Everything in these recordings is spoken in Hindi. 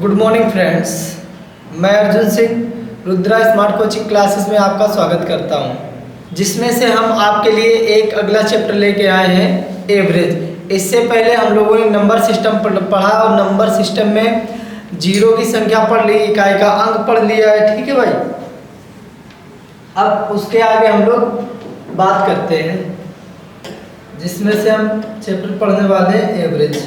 गुड मॉर्निंग फ्रेंड्स, मैं Arjun Singh Rudra smart coaching classes में आपका स्वागत करता हूं, जिसमें से हम आपके लिए एक अगला चैप्टर लेके आए हैं एवरेज। इससे पहले हम लोगों ने नंबर सिस्टम पढ़ा और नंबर सिस्टम में जीरो की संख्या पढ़ ली, इकाई का अंक पढ़ लिया है। ठीक है भाई, अब उसके आगे हम लोग बात करते हैं, जिसमें से हम चैप्टर पढ़ने वाले हैं एवरेज।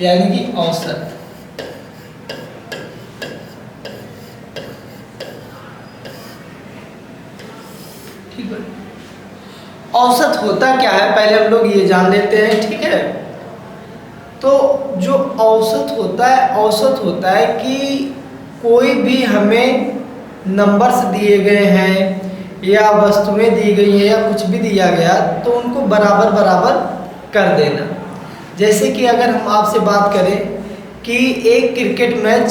यानी कि औसत। ठीक है, औसत होता क्या है पहले हम लोग ये जान लेते हैं। ठीक है, तो जो औसत होता है कि कोई भी हमें नंबर्स दिए गए हैं या वस्तुएं दी गई हैं या कुछ भी दिया गया तो उनको बराबर बराबर कर देना। जैसे कि अगर हम आपसे बात करें कि एक क्रिकेट मैच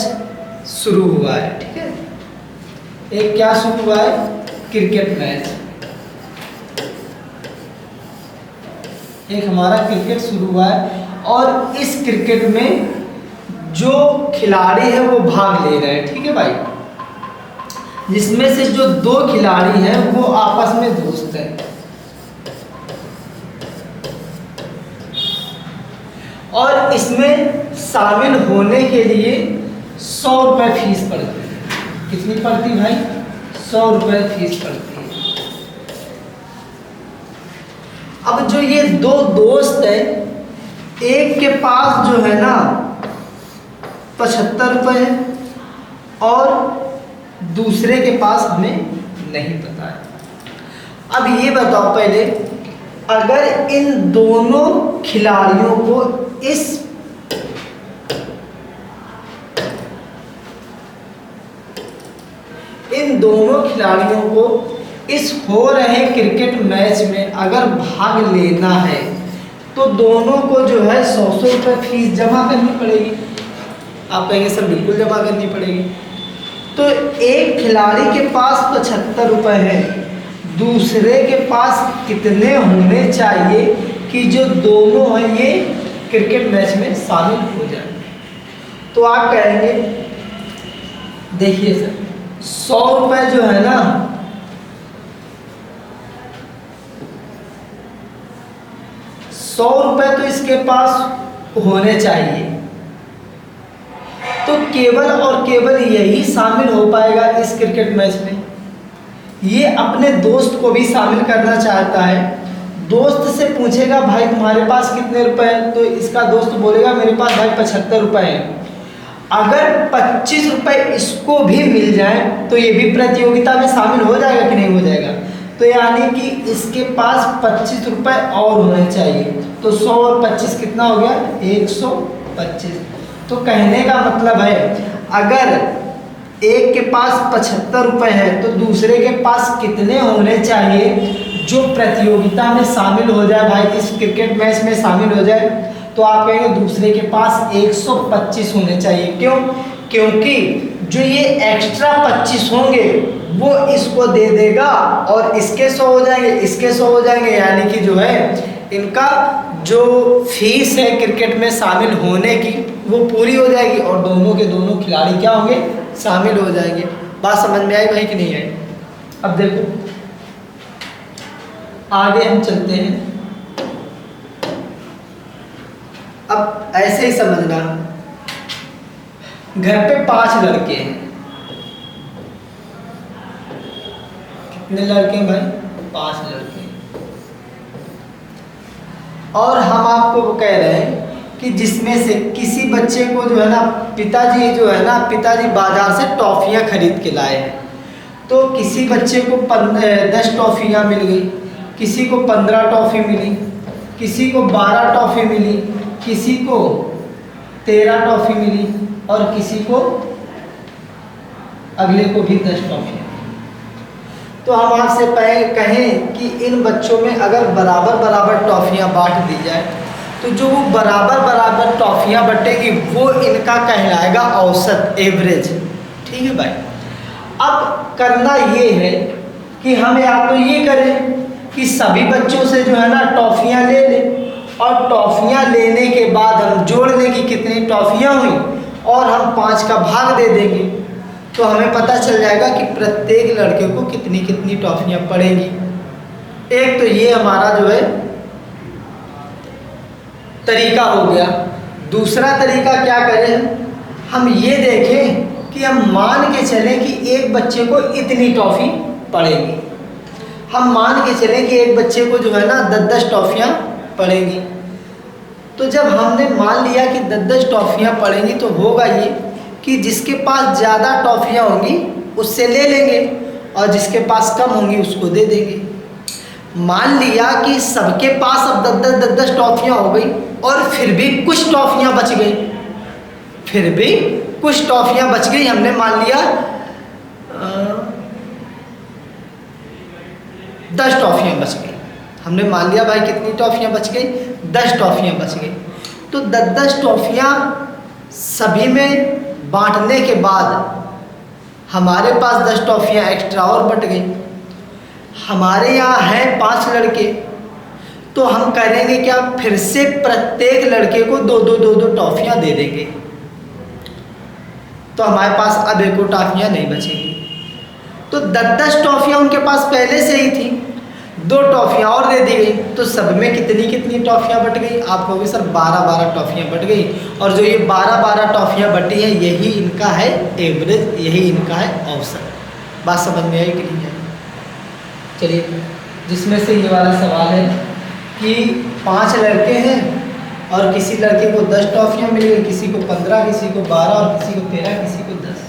शुरू हुआ है। ठीक है, एक क्या शुरू हुआ है? Cricket match. एक हमारा क्रिकेट शुरू हुआ है और इस क्रिकेट में जो खिलाड़ी है वो भाग ले रहे हैं। ठीक है भाई, जिसमें से जो दो खिलाड़ी हैं वो आपस में दोस्त हैं और इसमें शामिल होने के लिए 100 रुपये फीस पड़ती है। कितनी पड़ती भाई? 100 रुपये फीस पड़ती है। अब जो ये दो दोस्त है, एक के पास जो है ना 75 रुपये है और दूसरे के पास हमें नहीं पता है। अब ये बताओ पहले, अगर इन दोनों खिलाड़ियों को इस हो रहे क्रिकेट मैच में अगर भाग लेना है तो दोनों को जो है 100 रुपये फीस जमा करनी पड़ेगी। आप कहेंगे सर बिल्कुल जमा करनी पड़ेगी। तो एक खिलाड़ी के पास 75 रुपये है, दूसरे के पास कितने होने चाहिए कि जो दोनों हैं ये क्रिकेट मैच में शामिल हो जाए? तो आप कहेंगे देखिए सर 100 रुपये जो है ना, 100 रुपये तो इसके पास होने चाहिए, तो केवल और केवल यही शामिल हो पाएगा इस क्रिकेट मैच में। ये अपने दोस्त को भी शामिल करना चाहता है। दोस्त से पूछेगा भाई तुम्हारे पास कितने रुपए हैं, तो इसका दोस्त बोलेगा मेरे पास भाई 75 रुपये हैं। अगर 25 रुपये इसको भी मिल जाए तो ये भी प्रतियोगिता में शामिल हो जाएगा कि नहीं हो जाएगा? तो यानी कि इसके पास 25 रुपये और होने चाहिए। तो 100 और 25 कितना हो गया? 125। तो कहने का मतलब है अगर एक के पास 75 रुपये है तो दूसरे के पास कितने होने चाहिए जो प्रतियोगिता में शामिल हो जाए, भाई इस क्रिकेट मैच में शामिल हो जाए? तो आप कहेंगे दूसरे के पास 125 होने चाहिए। क्यों? क्योंकि जो ये एक्स्ट्रा 25 होंगे वो इसको दे देगा और इसके 100 हो जाएंगे, इसके 100 हो जाएंगे, यानी कि जो है इनका जो फीस है क्रिकेट में शामिल होने की वो पूरी हो जाएगी और दोनों के दोनों खिलाड़ी क्या होंगे? शामिल हो जाएंगे। बात समझ में आई भाई कि नहीं आई? अब देखो आगे हम चलते हैं। अब ऐसे ही समझना, घर पे 5 लड़के हैं। कितने लड़के हैं भाई? 5 लड़के हैं। और हम आपको कह रहे हैं कि जिसमें से किसी बच्चे को जो है ना पिताजी बाजार से टॉफियाँ खरीद के लाए हैं। तो किसी बच्चे को 10 टॉफियाँ मिल गई, किसी को 15 टॉफी मिली, किसी को 12 टॉफी मिली, किसी को 13 टॉफी मिली और किसी को अगले को भी 10 टॉफी। तो हम आपसे कहें कि इन बच्चों में अगर बराबर बराबर टॉफियाँ बांट दी जाए तो जो वो बराबर बराबर टॉफियाँ बटेंगी वो इनका कहलाएगा औसत, एवरेज। ठीक है भाई, अब करना ये है कि हम या तो ये करें कि सभी बच्चों से जो है ना टॉफ़ियाँ ले ले, और टॉफ़ियाँ लेने के बाद हम जोड़ लें कि कितनी टॉफ़ियाँ हुई और हम 5 का भाग दे देंगे, तो हमें पता चल जाएगा कि प्रत्येक लड़के को कितनी कितनी टॉफ़ियाँ पड़ेंगी। एक तो ये हमारा जो है तरीका हो गया। दूसरा तरीका क्या करें, हम ये देखें कि हम मान के चलें कि एक बच्चे को इतनी टॉफ़ी पड़ेगी। हम मान के चलें कि एक बच्चे को जो है ना 10-10 टॉफ़ियाँ पड़ेंगी। तो जब हमने मान लिया कि 10-10 टॉफ़ियाँ पड़ेंगी तो होगा ये कि जिसके पास ज़्यादा टॉफ़ियाँ होंगी उससे ले लेंगे और जिसके पास कम होंगी उसको दे देंगे। मान लिया कि सबके पास अब 10-10 टॉफ़ियाँ हो गई और फिर भी कुछ टॉफ़ियाँ बच गई, फिर भी कुछ टॉफ़ियाँ बच गई। हमने मान लिया 10 टॉफ़ियाँ बच गई। हमने मान लिया भाई कितनी टॉफ़ियाँ बच गई, 10 टॉफ़ियाँ बच गई। तो 10-10 टॉफ़ियाँ सभी में बांटने के बाद हमारे पास 10 टॉफ़ियाँ एक्स्ट्रा और बट गई। हमारे यहाँ हैं 5 लड़के, तो हम करेंगे क्या, फिर से प्रत्येक लड़के को 2-2 टॉफ़ियाँ दे देंगे। तो हमारे पास अब एक टॉफ़ियाँ नहीं बचेंगी। तो 10-10 टॉफ़ियाँ उनके पास पहले से ही थी, 2 टॉफ़ियाँ और दे दी गई, तो सब में कितनी कितनी टॉफ़ियाँ बट गई। आप कहोगे सर 12-12 टॉफ़ियाँ बट गई, और जो ये 12-12 टॉफ़ियाँ बटी हैं यही इनका है एवरेज, यही इनका है औसत। बात समझ में आई कि नहीं है? चलिए, जिसमें से ये वाला सवाल है कि 5 लड़के हैं और किसी लड़के को 10 टॉफ़ियाँ मिल गई, किसी को 15, किसी को 12 और किसी को 13, किसी को 10।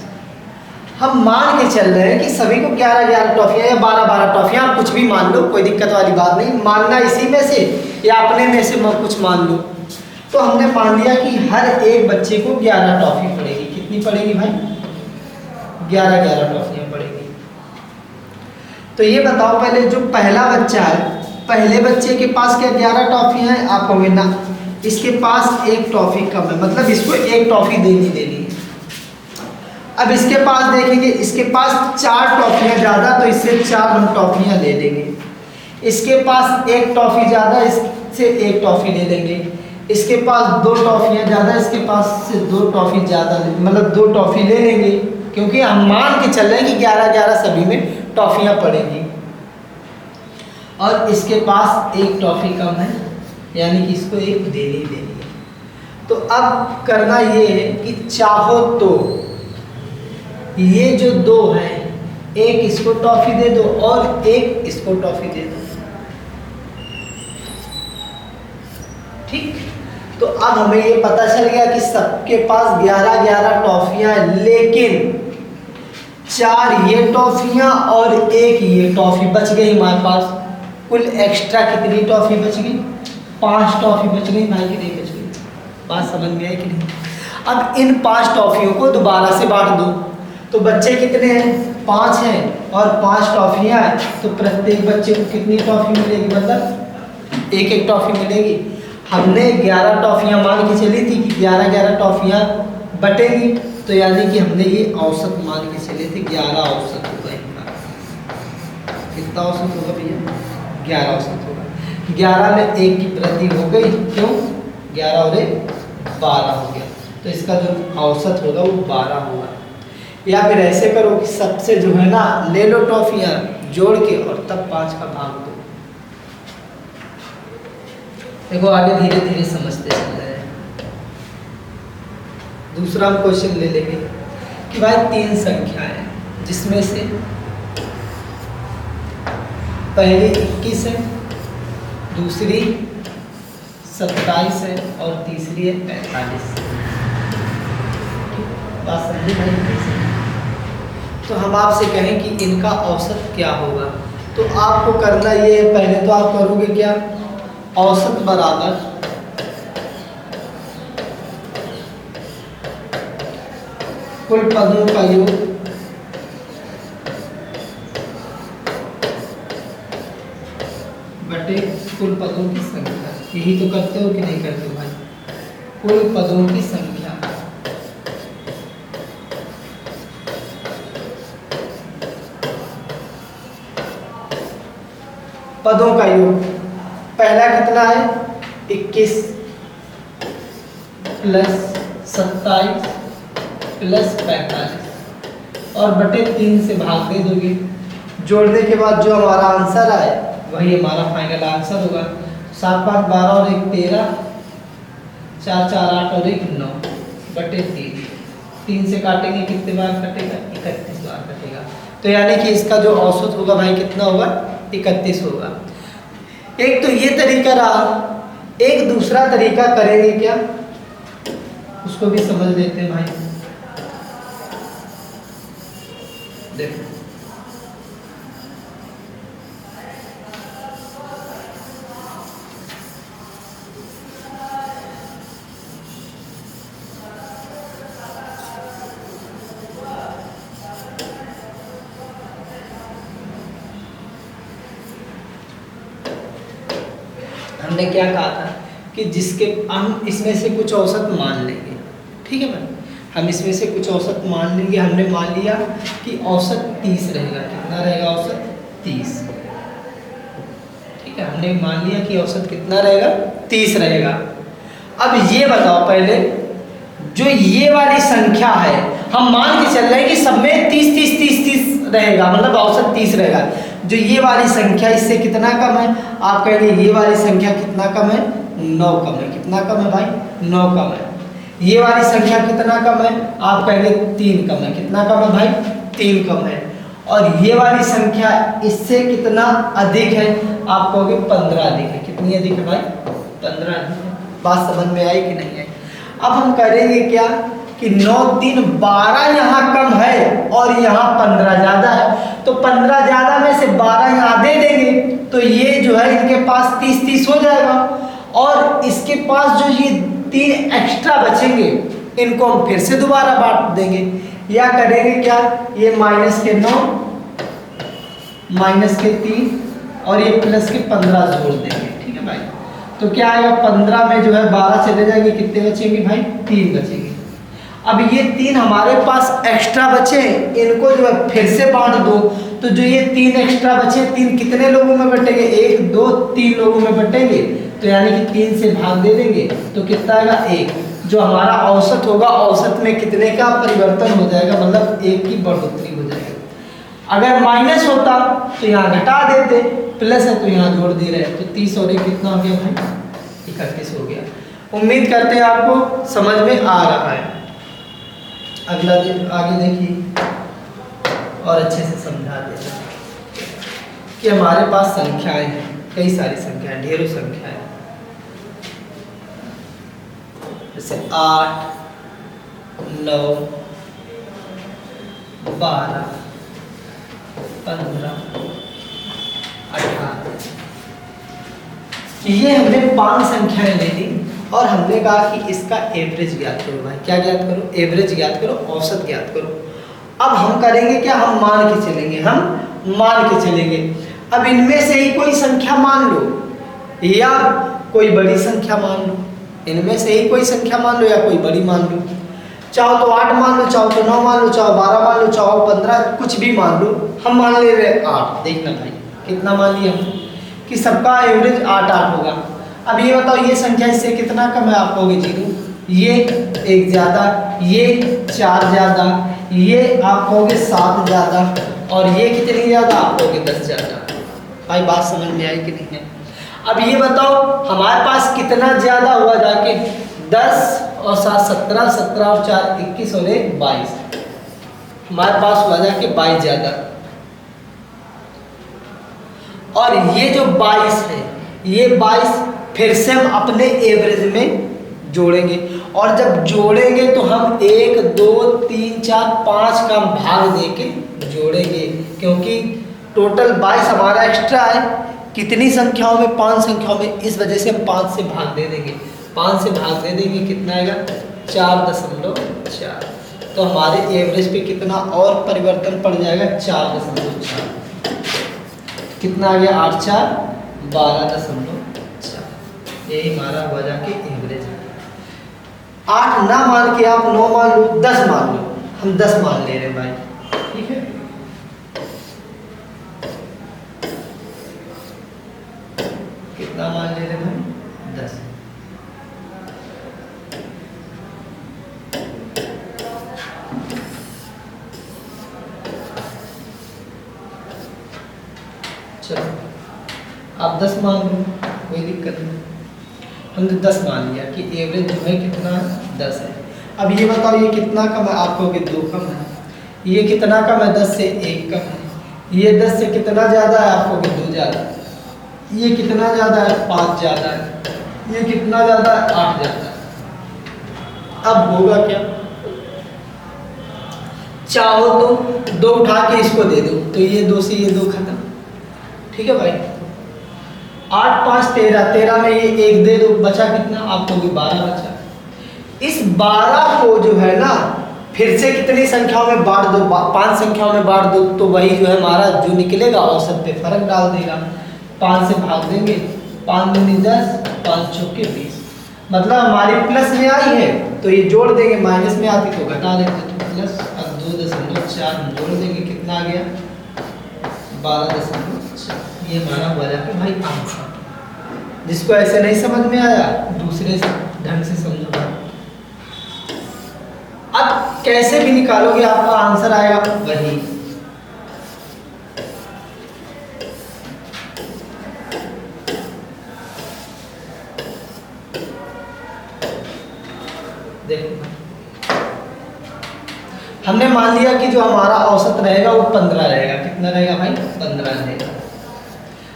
हम मान के चल रहे हैं कि सभी को 11-11 टॉफ़ियाँ या 12-12 टॉफ़ियाँ, आप कुछ भी मान लो, कोई दिक्कत वाली बात नहीं। मानना इसी में से या अपने में से कुछ मान लो। तो हमने मान लिया कि हर एक बच्चे को 11 टॉफ़ी पड़ेगी। कितनी पड़ेगी भाई? 11-11 टॉफ़ियाँ पड़ेगी। तो ये बताओ पहले, जो पहला बच्चा है, पहले बच्चे के पास क्या 11 टॉफ़ियाँ हैं? आप कहोगे ना, इसके पास एक टॉफ़ी कम है, मतलब इसको एक टॉफ़ी देनी है। अब इसके पास देखेंगे, इसके पास 4 टॉफ़ियाँ ज़्यादा, तो इससे 4 हम टॉफ़ियाँ ले लेंगे। इसके पास एक टॉफ़ी ज़्यादा, इससे एक टॉफ़ी ले लेंगे। इसके पास 2 टॉफ़ियाँ ज़्यादा, इसके पास से 2 टॉफ़ी ज़्यादा, मतलब 2 टॉफ़ी ले लेंगे, क्योंकि हम मान के चल रहे हैं कि 11-11 सभी में टॉफ़ियाँ पड़ेंगी। और इसके पास एक टॉफ़ी कम है, यानी कि इसको एक देनी है। तो अब करना ये है कि चाहो तो ये जो 2 हैं, एक इसको टॉफ़ी दे दो और एक इसको टॉफ़ी दे दो। ठीक, तो अब हमें ये पता चल गया कि सबके पास 11-11 टॉफ़ियाँ, लेकिन 4 ये टॉफ़ियाँ और एक ये टॉफ़ी बच गई हमारे पास। कुल एक्स्ट्रा कितनी टॉफ़ी बच गई? 5 टॉफ़ी बच गई भाई, कि नहीं बच गई? बात समझ में आई कि नहीं? अब इन 5 टॉफ़ियों को दोबारा से बांट दो, तो बच्चे कितने हैं? 5 हैं और 5 टॉफ़ियाँ हैं, तो प्रत्येक बच्चे को कितनी टॉफ़ी मिलेगी? मतलब एक टॉफ़ी मिलेगी। हमने 11 टॉफ़ियाँ मान के चली थी कि 11-11 टॉफ़ियाँ बटेंगी, तो यानी कि हमने ये औसत मान के चले थे, 11 औसत होगा इनका। कितना औसत होगा भैया? 11 औसत होगा। 11 में 1 की वृद्धि हो गई, क्यों? 11 और 1 12 हो गया, तो इसका जो औसत होगा वो 12 होगा। या फिर ऐसे करो कि सबसे जो है ना ले लो टॉफ़ियाँ जोड़ के और तब 5 का भाग दो। देखो आगे धीरे धीरे समझते चल रहे हैं। दूसरा हम क्वेश्चन ले लेंगे कि भाई 3 संख्याएं हैं, जिसमें से पहली 21 है, दूसरी 27 है और तीसरी है 45। बात समझी भाई? तो हम आपसे कहें कि इनका औसत क्या होगा, तो आपको करना ये है, पहले तो आप करोगे क्या, औसत बराबर कुल पदों का योग बटे कुल पदों की संख्या। यही तो करते हो कि नहीं करते हो भाई? कुल पदों की संख्या पदों का योग। पहला कितना है 21 प्लस 27 प्लस 45 और बटे 3 से भाग दे दोगे। जोड़ने के बाद जो हमारा आंसर आए वही हमारा फाइनल आंसर होगा। 7 5 12 और 1 13, 4 4 8 और 1 9 बटे 3 से काटेंगे कितने बार कटेगा 31 बार कटेगा। तो यानी कि इसका जो औसत होगा भाई कितना होगा 31 होगा। एक तो ये तरीका रहा, एक दूसरा तरीका करेंगे क्या उसको भी समझ लेते हैं भाई। देखो हमने क्या कहा था कि जिसके हम इसमें से कुछ औसत मान लेंगे, ठीक है भाई। हम इसमें से कुछ औसत मान लेंगे। हमने मान लिया कि औसत 30 रहेगा। कितना रहेगा औसत 30, ठीक है। हमने मान लिया कि औसत कितना रहेगा 30 रहेगा। अब ये बताओ पहले, जो ये वाली संख्या है हम मान के चल रहे हैं कि सब में 30 30 30 30 रहेगा, मतलब औसत 30 रहेगा। जो ये वाली संख्या इससे कितना कम है, आप कहेंगे ये वाली संख्या कितना कम है 9 कम है। कितना कम है भाई 9 कम है। ये वाली संख्या कितना कम है, आप कहेंगे 3 कम है। कितना कम है भाई 3 कम है। और ये वाली संख्या इससे कितना अधिक है, आप कहोगे 15 अधिक है। कितनी अधिक है भाई 15 अधिक है। बात समझ में आई कि नहीं आई। अब हम करेंगे क्या कि 9 3 12 यहाँ कम है और यहाँ 15 ज़्यादा है, तो 15 ज़्यादा में से 12 यहाँ दे देंगे, तो ये जो है इनके पास 30 30 हो जाएगा। और इसके पास जो ये 3 एक्स्ट्रा बचेंगे इनको हम फिर से दोबारा बांट देंगे। या करेंगे क्या, ये माइनस के 9 माइनस के 3 और ये प्लस के 15 जोड़ देंगे, ठीक है भाई। तो क्या आएगा 15 में जो है 12 चले जाएंगे, कितने बचेंगे भाई 3 बचेंगे। अब ये 3 हमारे पास एक्स्ट्रा बचे, इनको जो है फिर से बांट दो, तो जो ये 3 एक्स्ट्रा बचे 3 कितने लोगों में बटेंगे 1 2 3 लोगों में बटेंगे। तो यानी कि 3 से भाग दे देंगे तो कितना आएगा 1। जो हमारा औसत होगा, औसत में कितने का परिवर्तन हो जाएगा, मतलब 1 की बढ़ोतरी हो जाएगी। अगर माइनस होता तो यहाँ घटा देते, प्लस है तो यहाँ जोड़ दे रहे हैं, तो 30 और 1 कितना हो गया भाई 31 हो गया। उम्मीद करते हैं आपको समझ में आ रहा है। अगला दिन आगे देखिए और अच्छे से समझा देते कि हमारे पास संख्याएं हैं, कई सारी संख्याएं, ढेरों संख्याएं, जैसे 8 9 12 15 18। ये हमने 5 संख्याएं ले ली और हमने कहा कि इसका एवरेज ज्ञात करो भाई। क्या ज्ञात करो, एवरेज ज्ञात करो, औसत ज्ञात करो। अब हम करेंगे क्या, हम मान के चलेंगे, हम मान के चलेंगे। अब इनमें से ही कोई संख्या मान लो या कोई बड़ी संख्या मान लो, इनमें से ही कोई संख्या मान लो या कोई बड़ी मान लो। चाहो तो 8 मान लो, चाहो तो 9 मान लो, चाहो 12 मान लो, चाहो 15, कुछ भी मान लो। हम मान ले रहे 8। देखना भाई कितना मान लिया हम कि सबका एवरेज 8 8 होगा। अब ये बताओ ये संख्या इससे कितना कम है, आप कहोगे 0, ये 1 ज़्यादा, ये 4 ज़्यादा, ये आप कहोगे 7 ज़्यादा और ये कितनी ज़्यादा, आप कहोगे 10 ज़्यादा। भाई बात समझ में आई कि नहीं है। अब ये बताओ हमारे पास कितना ज़्यादा हुआ जाके, 10 और 7 17, 17 और 4 21 और 1 22। हमारे पास हुआ जाके 22 ज़्यादा। और ये जो 22 है, ये 22 फिर से हम अपने एवरेज में जोड़ेंगे और जब जोड़ेंगे तो हम 1 2 3 4 5 का भाग देके जोड़ेंगे, क्योंकि टोटल 22 हमारा एक्स्ट्रा है। कितनी संख्याओं में, 5 संख्याओं में, इस वजह से हम 5 से भाग दे देंगे। 5 से भाग दे देंगे कितना आएगा 4.4। तो हमारे एवरेज पे कितना और परिवर्तन पड़ जाएगा 4.4। कितना आ गया 8 4 12.4। यही हमारा हुआ जाके एवरेज है। 8 ना मान के आप 9 मान लो, 10 मान लो, हम 10 मान ले रहे हैं भाई, ठीक है। कितना मान ले रहे भाई 10। चलो आप 10 मान लो, कोई दिक्कत नहीं। हमने 10 मान लिया कि एवरेज जो है कितना 10 है। अब ये बताओ ये कितना कम है, आप कहोगे 2 कम है। ये कितना कम है, 10 से 1 कम है। ये 10 से कितना ज़्यादा है, आप कहोगे 2 ज़्यादा है। ये कितना ज़्यादा है, 5 ज़्यादा है। ये कितना ज़्यादा है, 8 ज़्यादा है। अब होगा क्या, चाहो तो 2 उठा के इसको दे दो, तो ये 2 से ये 2 खत्म। ठीक है भाई, 8 5 13, 13 में ये 1 दे दो, बचा कितना, आप कहोगे 12 बचा। इस 12 को जो है ना फिर से कितनी संख्याओं में बांट दो, 5 संख्याओं में बांट दो, तो वही जो है हमारा जो निकलेगा औसत पे फर्क डाल देगा। 5 से भाग देंगे, 5 दूनी 10, 5 चौके 20। मतलब हमारी प्लस में आई है तो ये जोड़ देंगे, माइनस में आती तो घटा देंगे, तो प्लस। अब 2.4 जोड़ देंगे, कितना आ गया 12.4। ये हमारा हुआ जाकर भाई आंसर। जिसको ऐसे नहीं समझ में आया दूसरे ढंग से समझो। अब कैसे भी निकालोगे आपका आंसर आएगा वही। देखो हमने मान लिया कि जो हमारा औसत रहेगा वो 15 रहेगा। कितना रहेगा भाई, 15 रहेगा।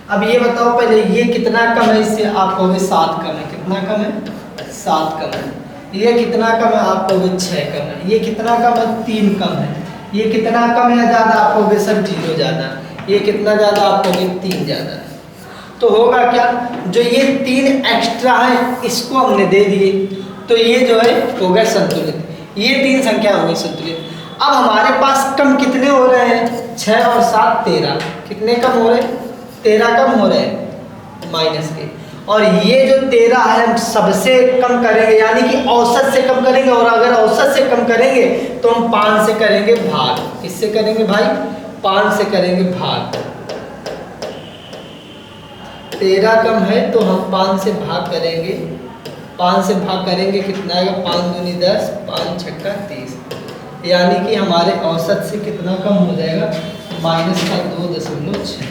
अब ये बताओ पहले ये कितना कम है इससे, आप कहोगे 7 कम है। कितना कम है, 7 कम है। ये कितना कम है, आप कहोगे 6 कम है। ये कितना कम है, 3 कम है। ये कितना कम है ज़्यादा, आप कहोगे सर 0 ज़्यादा। ये कितना ज़्यादा, आप कहोगे 3 ज़्यादा। तो होगा क्या, जो ये 3 एक्स्ट्रा है इसको हमने दे दिए, तो ये जो है हो गया संतुलित। ये 3 संख्या हो गई संतुलित। अब हमारे पास कम कितने हो रहे हैं, 6 और 7 13। कितने कम हो रहे हैं, 13 कम हो रहे हैं माइनस के। और ये जो 13 है हम सबसे कम करेंगे, यानी कि औसत से कम करेंगे। और अगर औसत से कम करेंगे तो हम 5 से करेंगे भाग। किससे करेंगे भाई, 5 से करेंगे भाग। 13 कम है तो हम 5 से भाग करेंगे। 5 से भाग करेंगे, कितना आएगा, 5 दूनी 10, 5 छक्का 30। यानी कि हमारे औसत से कितना कम हो जाएगा, माइनस का 2.6।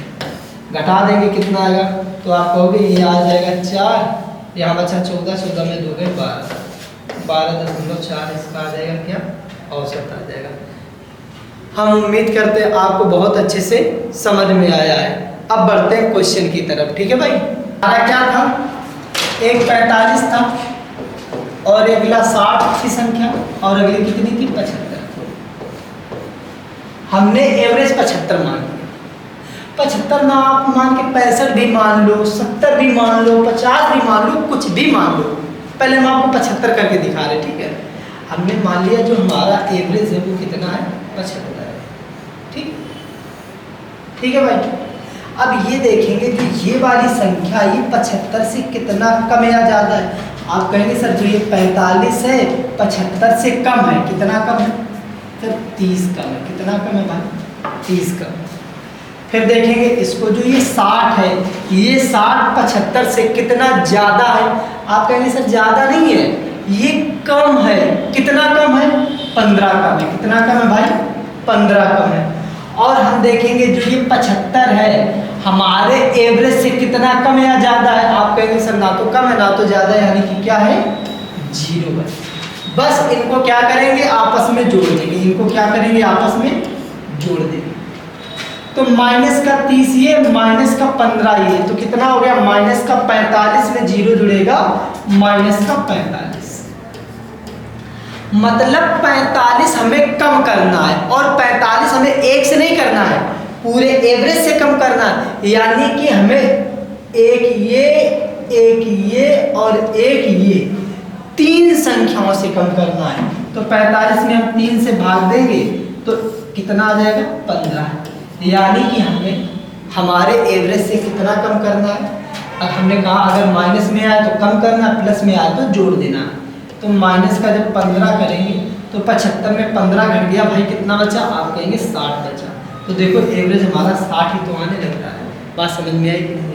घटा देंगे, कितना आएगा, तो आप कहोगे ये आ जाएगा 4। यहाँ बचा 14, 14 में 2 गए 12, 12.4 इसका आ जाएगा क्या, औसत आ जाएगा। हम उम्मीद करते हैं आपको बहुत अच्छे से समझ में आया है। अब बढ़ते हैं क्वेश्चन की तरफ। ठीक है भाई, हमारा क्या था, एक 45 था और अगला 60 की संख्या और अगली कितनी थी, 75। हमने एवरेज 75 मान लिया। 75 ना आप मान के 65 भी मान लो, 70 भी मान लो, 50 भी मान लो, कुछ भी मान लो। पहले हम आपको 75 करके दिखा रहे, ठीक है। हमने मान लिया जो हमारा एवरेज है वो कितना है, 75 है। ठीक, ठीक है भाई। अब ये देखेंगे जो ये वाली संख्या ये 75 से कितना कम या ज़्यादा है। आप कहेंगे सर जो ये 45 है 75 से कम है, कितना कम है, सर 30 कम है। कितना कम है भाई, 30 कम। फिर देखेंगे इसको जो ये 60 है, ये 60 75 से कितना ज़्यादा है। आप कहेंगे सर ज़्यादा नहीं है, ये कम है। कितना कम है, 15 कम है। कितना कम है भाई, 15 कम है। और हम देखेंगे जो ये 75 है हमारे एवरेज से कितना कम या ज़्यादा है। आप कहेंगे सर ना तो कम है ना तो ज़्यादा है, यानी कि क्या है, 0 है। बस इनको क्या करेंगे, आपस में जोड़ देंगे। इनको क्या करेंगे, आपस में जोड़ देंगे। तो माइनस का 30 ये, माइनस का 15 ये, तो कितना हो गया, माइनस का 45 में 0 जुड़ेगा, माइनस का 45। मतलब 45 हमें कम करना है और 45 हमें 1 से नहीं करना है, पूरे एवरेज से कम करना है। यानी कि हमें एक ये और एक ये 3 संख्याओं से कम करना है। तो 45 में हम 3 से भाग देंगे तो कितना आ जाएगा, 15। यानी कि हमें हमारे एवरेज से कितना कम करना है। अब हमने कहा अगर माइनस में आए तो कम करना, प्लस में आए तो जोड़ देना। तो माइनस का जब 15 करेंगे तो 75 में 15 घट गया भाई, कितना बचा, आप कहेंगे 60 बचा। तो देखो एवरेज हमारा 60 ही तो आने लगता है। बात समझ में आई कि नहीं?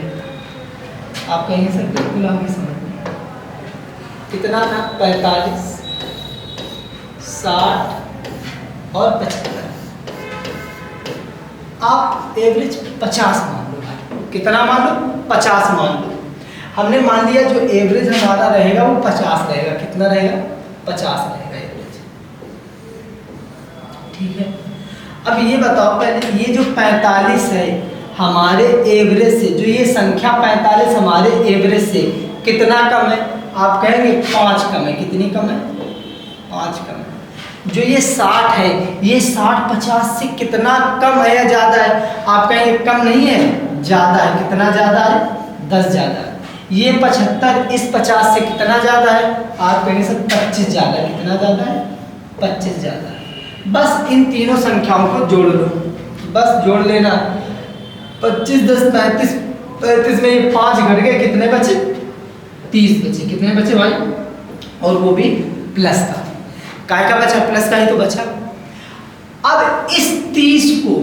आप कहेंगे सर बिल्कुल आगे समझ में कितना था 45, 60 और 75। आप एवरेज 50 मान लो भाई, कितना मान लो 50 मान लो। हमने मान लिया जो एवरेज हमारा रहेगा वो 50 रहेगा। कितना रहेगा 50 रहेगा एवरेज। ठीक है, अब ये बताओ पहले ये जो 45 है हमारे एवरेज से, जो ये संख्या 45 हमारे एवरेज से कितना कम है? आप कहेंगे 5 कम है। कितनी कम है? 5 कम है। जो ये 60 है ये 60 50 से कितना कम है या ज़्यादा है? आप कहेंगे कम नहीं है, ज़्यादा है। कितना ज़्यादा है? 10 ज़्यादा है। ये 75 इस 50 से कितना ज़्यादा है? आप कहेंगे सर 25 ज़्यादा है। कितना ज़्यादा है? 25 ज़्यादा है। बस इन तीनों संख्याओं को जोड़ लो, बस जोड़ लेना। 25 10 35, 35 में ये 5 घट गए, कितने बचे? 30 बचे। कितने बचे भाई? और वो भी प्लस का। काय का बचा? प्लस का ही तो बचा। अब इस 30 को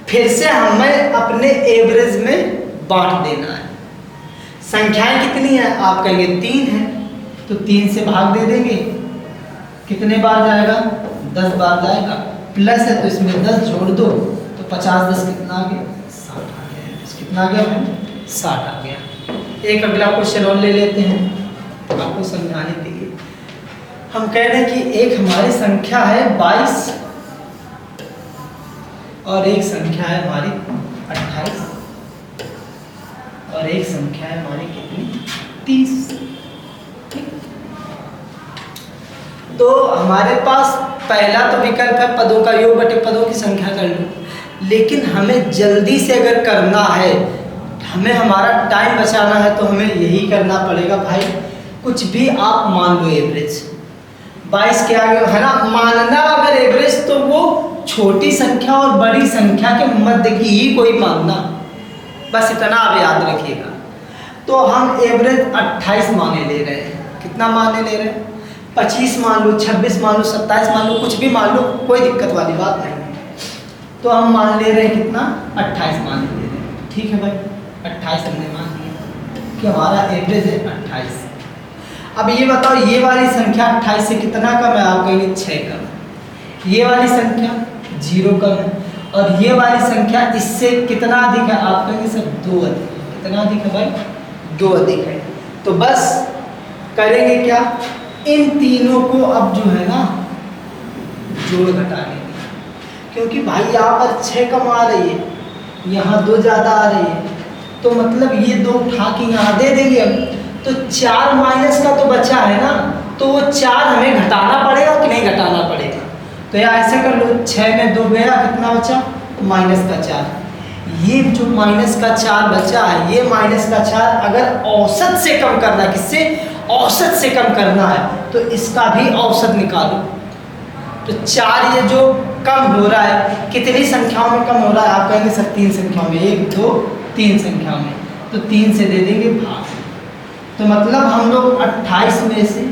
फिर से हमें अपने एवरेज में बांट देना है। संख्याएं कितनी है? आप कहेंगे 3 है, तो 3 से भाग दे देंगे। कितने बार जाएगा? 10 बार जाएगा। प्लस है तो इसमें 10 जोड़ दो, तो 50 10 कितना आ गया? 60 आ गया। कितना आ गया भाई? 60 आ गया। एक अगला क्वेश्चन और ले लेते हैं आपको समझाने के लिए। हम कह रहे हैं कि एक हमारी संख्या है 22 और एक संख्या है हमारी 28 और एक संख्या है हमारी कितनी? 30। तो हमारे पास पहला तो विकल्प है पदों का योग बटे पदों की संख्या कर लो, लेकिन हमें जल्दी से अगर करना है, हमें हमारा टाइम बचाना है, तो हमें यही करना पड़ेगा भाई। कुछ भी आप मान लो एवरेज 22 के आगे है ना। मानना अगर एवरेज तो वो छोटी संख्या और बड़ी संख्या के मध्य की ही कोई मानना, बस इतना आप याद रखिएगा। तो हम एवरेज 28 माने ले रहे हैं। कितना माने ले रहे हैं? 25 मान लो, 26 मान लो, 27 मान लो, कुछ भी मान लो, कोई दिक्कत वाली बात नहीं है। तो हम मान ले रहे हैं कितना? 28 मान ले रहे हैं। ठीक है भाई, 28 हमने मान लिया कि हमारा एवरेज है 28। अब ये बताओ ये वाली संख्या 28 से कितना कम है? आप कहेंगे 6 कम है। ये वाली संख्या 0 कम है और ये वाली संख्या इससे कितना अधिक है? आप कहेंगे सर 2 अधिक है। कितना अधिक है भाई? 2 अधिक है। तो बस करेंगे क्या? इन तीनों को अब जो है ना जोड़ घटा लेंगे, क्योंकि भाई यहाँ पर 6 कम आ रही है, यहाँ 2 ज़्यादा आ रही है, तो मतलब ये 2 उठा के यहाँ दे देंगे। अब तो 4 माइनस का तो बचा है ना, तो वो 4 हमें घटाना पड़ेगा कि नहीं घटाना पड़ेगा? तो यार ऐसे कर लो, 6 में 2 गया, कितना बचा? माइनस का 4। ये जो माइनस का 4 बचा है, ये माइनस का 4 अगर औसत से कम करना है, किससे? औसत से कम करना है, तो इसका भी औसत निकालो। तो 4 ये जो कम हो रहा है, कितनी संख्याओं में कम हो रहा है? आप कहेंगे सर 3 संख्याओं में, 1 2 3 संख्याओं में, तो 3 से दे देंगे भाग। तो मतलब हम लोग 28 में से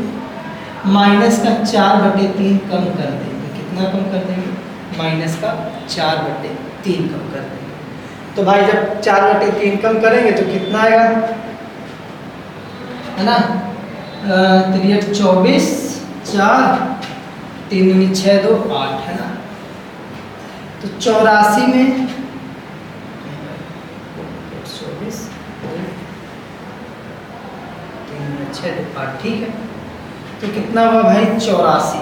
माइनस का 4/3 कम कर देंगे। कितना कम कर देंगे? माइनस का 4/3 कम कर देंगे। तो भाई जब 4/3 कम करेंगे तो कितना आएगा? है ना, 24 4 3 6 2 8 है ना। तो 84 में 24 3 6 2 8, ठीक है। तो कितना हुआ भाई? 84।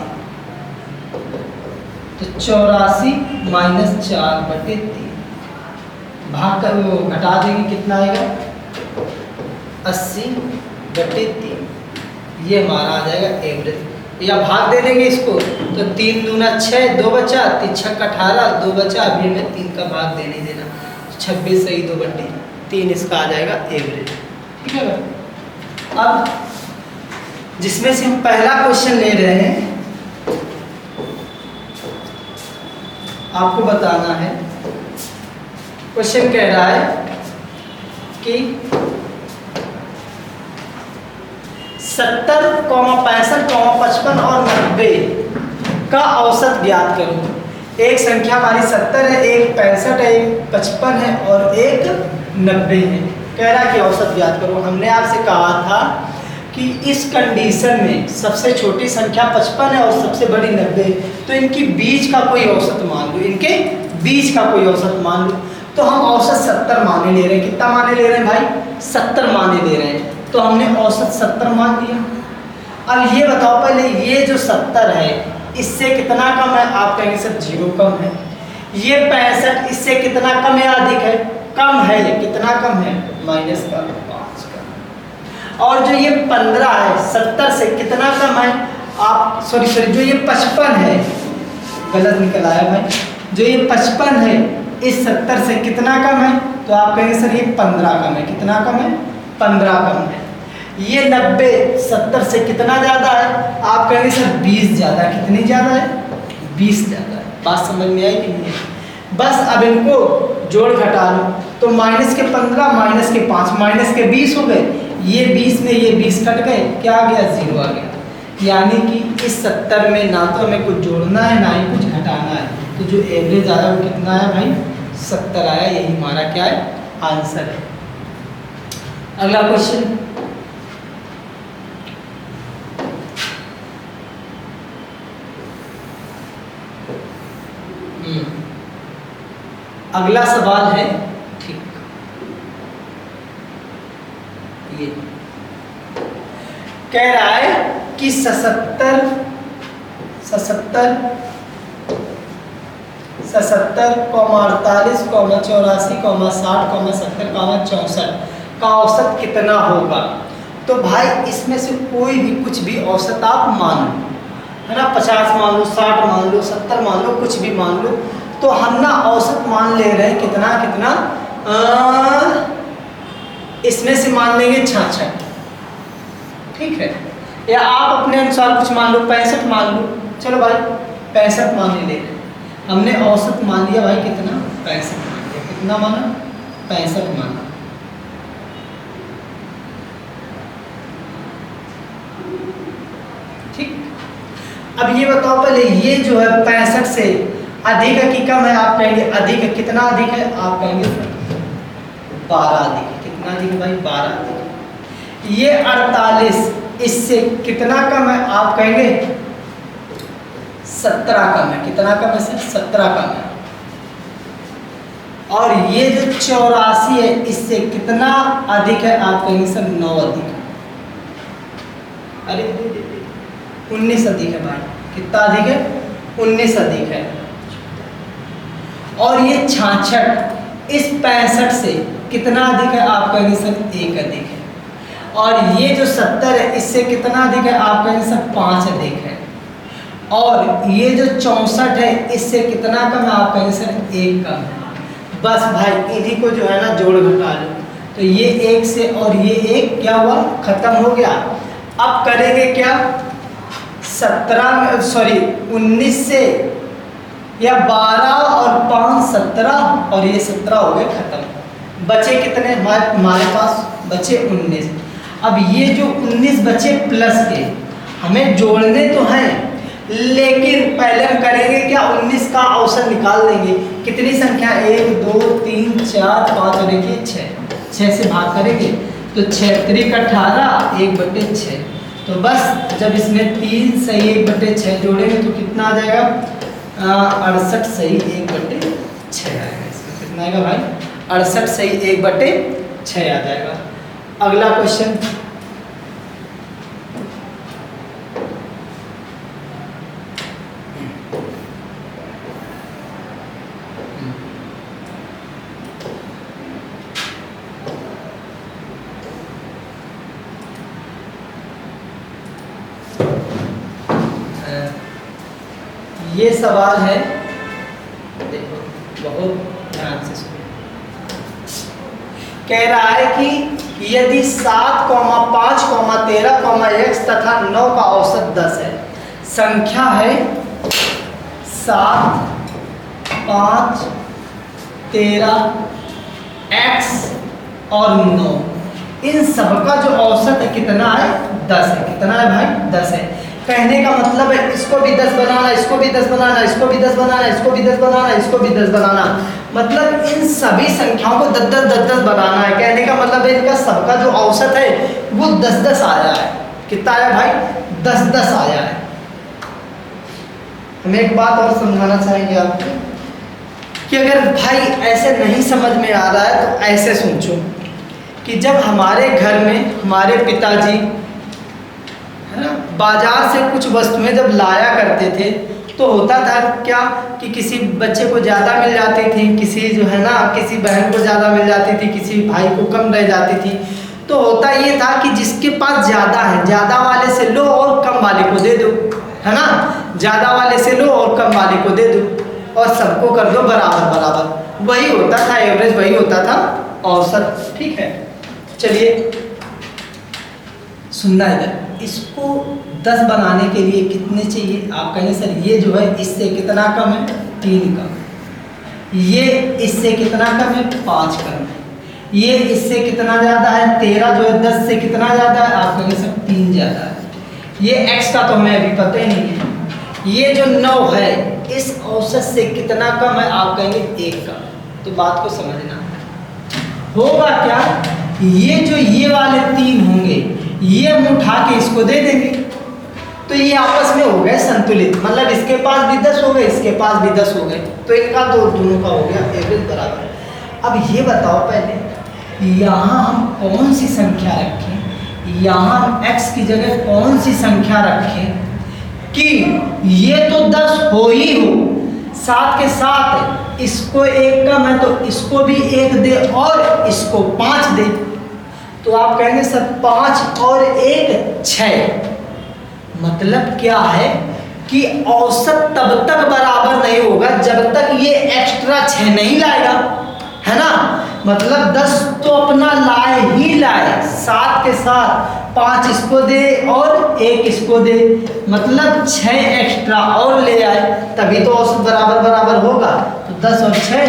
तो 84 माइनस 4/3 भाग कर वो घटा देंगे, कितना आएगा? 80/3। ये हमारा आ जाएगा एवरेज। या भाग दे देंगे इसको, तो 3 दूना 6, 2 बचा, 3 छक्का 18, 2 बचा। अभी हमें 3 का भाग दे नहीं देना, 26 सही 2/3 इसका आ जाएगा एवरेज। ठीक है भाई। अब जिसमें से हम पहला क्वेश्चन ले रहे हैं, आपको बताना है। क्वेश्चन कह रहा है कि 70, 65, 55 और 90 का औसत ज्ञात करो। एक संख्या हमारी 70 है, एक 65 है, एक 55 है और एक 90 है। कह रहा कि औसत ज्ञात करो। हमने आपसे कहा था कि इस कंडीशन में सबसे छोटी संख्या 55 है और सबसे बड़ी 90 है, तो इनकी बीच का कोई औसत मान लो, इनके बीच का कोई औसत मान लो। तो हम औसत 70 माने ले रहे हैं। कितना माने ले रहे हैं भाई? 70 माने ले रहे हैं। तो हमने औसत 70 मान लिया। अब ये बताओ पहले, ये जो 70 है इससे कितना कम है? आप कहेंगे सर 0 कम है। ये 65 इससे कितना कम या अधिक है? कम है। कितना कम है? -5 का। और जो ये 15 है 70 से कितना कम है? आप सॉरी जो ये 55 है, गलत निकल आया भाई, जो ये 55 है इस 70 से कितना कम है? तो आप कहेंगे सर ये 15 कम है। कितना कम है? 15 कम है। ये 90 70 से कितना ज़्यादा है? आप कहेंगे सर 20 ज़्यादा है। कितनी ज़्यादा है? 20 ज़्यादा है। बात समझ में आई कि नहीं? बस अब इनको जोड़ घटा लो। तो -15 -5 -20 हो गए। ये 20 में ये 20 कट गए, क्या आ गया? 0 आ गया। यानी कि इस 70 में ना तो हमें कुछ जोड़ना है ना ही कुछ घटाना है। तो जो एवरेज आया वो कितना है भाई? 70 आया। यही हमारा क्या है? आंसर है। अगला क्वेश्चन, अगला सवाल है, ठीक, ये कह रहा है कि 77, 48, 48, 84, 60, 70, 64 का औसत कितना होगा? तो भाई इसमें से कोई भी कुछ भी औसत आप मान लो, है ना। 50 मान लो, 60 मान लो, 70 मान लो, कुछ भी मान लो। तो हम ना औसत मान ले रहे हैं कितना कितना, इसमें से मान लेंगे 66, ठीक है। या आप अपने अनुसार कुछ मान लो, 65 मान लो। चलो भाई 65 मान ले रहे हैं। हमने औसत मान लिया भाई कितना? 65 मान लिया। कितना माना? 65 माना। ठीक। अब ये बताओ पहले, ये जो है 65 से अधिक है कि कम है? आप कहेंगे अधिक है। कितना अधिक है? आप कहेंगे 12 अधिक है। कितना अधिक है भाई? 12 अधिक है। ये 48 इससे कितना कम है? आप कहेंगे 17 कम है। कितना कम है सर? 17 कम है। और ये जो 84 है इससे कितना अधिक है? आप कहेंगे सर 9 अधिक है। अरे 19 अधिक है भाई। कितना अधिक है? 19 अधिक है। और ये 66 इस 65 से कितना अधिक है? आप कहेंगे सर 1 अधिक है। और ये जो 70 है इससे कितना अधिक है? आप कहेंगे सर 5 अधिक है। और ये जो 64 है इससे कितना कम है? आप कहेंगे सर 1 कम है। बस भाई इन्हीं को जो है ना जोड़ घटा लो। तो ये 1 से और ये 1 क्या हुआ? खत्म हो गया। अब करेंगे क्या? 19 से या 12 और 5 17 और ये 17 हो गए खत्म। बचे कितने हमारे पास? बचे 19। अब ये जो 19 बचे प्लस के हमें जोड़ने तो हैं, लेकिन पहले हम करेंगे क्या? 19 का औसत निकाल लेंगे। कितनी संख्या? 1 2 3 4 5 और 1 6 से भाग करेंगे तो 6 3 18 1/6। तो बस जब इसमें 3 सही 1/6 जोड़ेंगे तो कितना आ जाएगा? 68 सही 1/6 आएगा। इसमें कितना आएगा भाई? 68 सही 1/6 आ जाएगा। अगला क्वेश्चन, ये सवाल है, देखो बहुत ध्यान से सुनो। कह रहा है कि यदि 7, 5, 13, x तथा 9 का औसत 10 है, संख्या है 7, 5, 13, x और 9, इन सब का जो औसत है कितना है? 10 है। कितना है भाई? 10 है। कहने का मतलब है इसको भी 10 बनाना, इसको भी 10 बनाना, इसको भी 10 बनाना, इसको भी 10 बनाना, इसको भी 10 बनाना, मतलब इन सभी संख्याओं को 10-10 बनाना है। कहने का मतलब है इनका सबका जो औसत है वो 10-10 आया है। कितना आया भाई? 10-10 आया है। हम एक बात और समझाना चाहेंगे आपको कि अगर भाई ऐसे नहीं समझ में आ रहा है तो ऐसे सोचो कि जब हमारे घर में हमारे पिताजी है ना बाजार से कुछ वस्तुएं जब लाया करते थे तो होता था क्या कि किसी बच्चे को ज़्यादा मिल जाती थी, किसी जो है ना किसी बहन को ज़्यादा मिल जाती थी, किसी भाई को कम रह जाती थी। तो होता ये था कि जिसके पास ज़्यादा है ज़्यादा वाले से लो और कम वाले को दे दो, है ना, ज़्यादा वाले से लो और कम वाले को दे दो और सबको कर दो बराबर बराबर। वही होता था एवरेज, वही होता था औसत। ठीक है, चलिए सुनना इधर। इसको 10 बनाने के लिए कितने चाहिए? आप कहेंगे सर ये जो है इससे कितना कम है? 3 कम। ये इससे कितना कम है? 5 कम है। ये इससे कितना ज़्यादा है? 13 जो है 10 से कितना ज़्यादा है? आप कहेंगे सर 3 ज़्यादा है। ये x का तो हमें अभी पता ही नहीं है। ये जो 9 है इस औसत से कितना कम है? आप कहेंगे 1 कम। तो बात को समझना होगा क्या, ये वाले 3 होंगे, ये हम उठा के इसको दे देंगे तो ये आपस में हो गए संतुलित, मतलब इसके पास भी 10 हो गए, इसके पास भी 10 हो गए, तो इनका दोनों का हो गया एवरेज बराबर। अब ये बताओ पहले यहाँ हम कौन सी संख्या रखें, यहाँ हम x की जगह कौन सी संख्या रखें कि ये तो 10 हो ही हो, साथ के साथ इसको 1 कम है तो इसको भी 1 दे और इसको 5 दे। तो आप कहेंगे सर 5 और 1 6। मतलब क्या है कि औसत तब तक बराबर नहीं होगा जब तक ये एक्स्ट्रा 6 नहीं लाएगा, है ना। मतलब 10 तो अपना लाए ही लाए, साथ के साथ 5 इसको दे और 1 इसको दे, मतलब 6 एक्स्ट्रा और ले आए, तभी तो औसत बराबर बराबर होगा। तो 10 और 6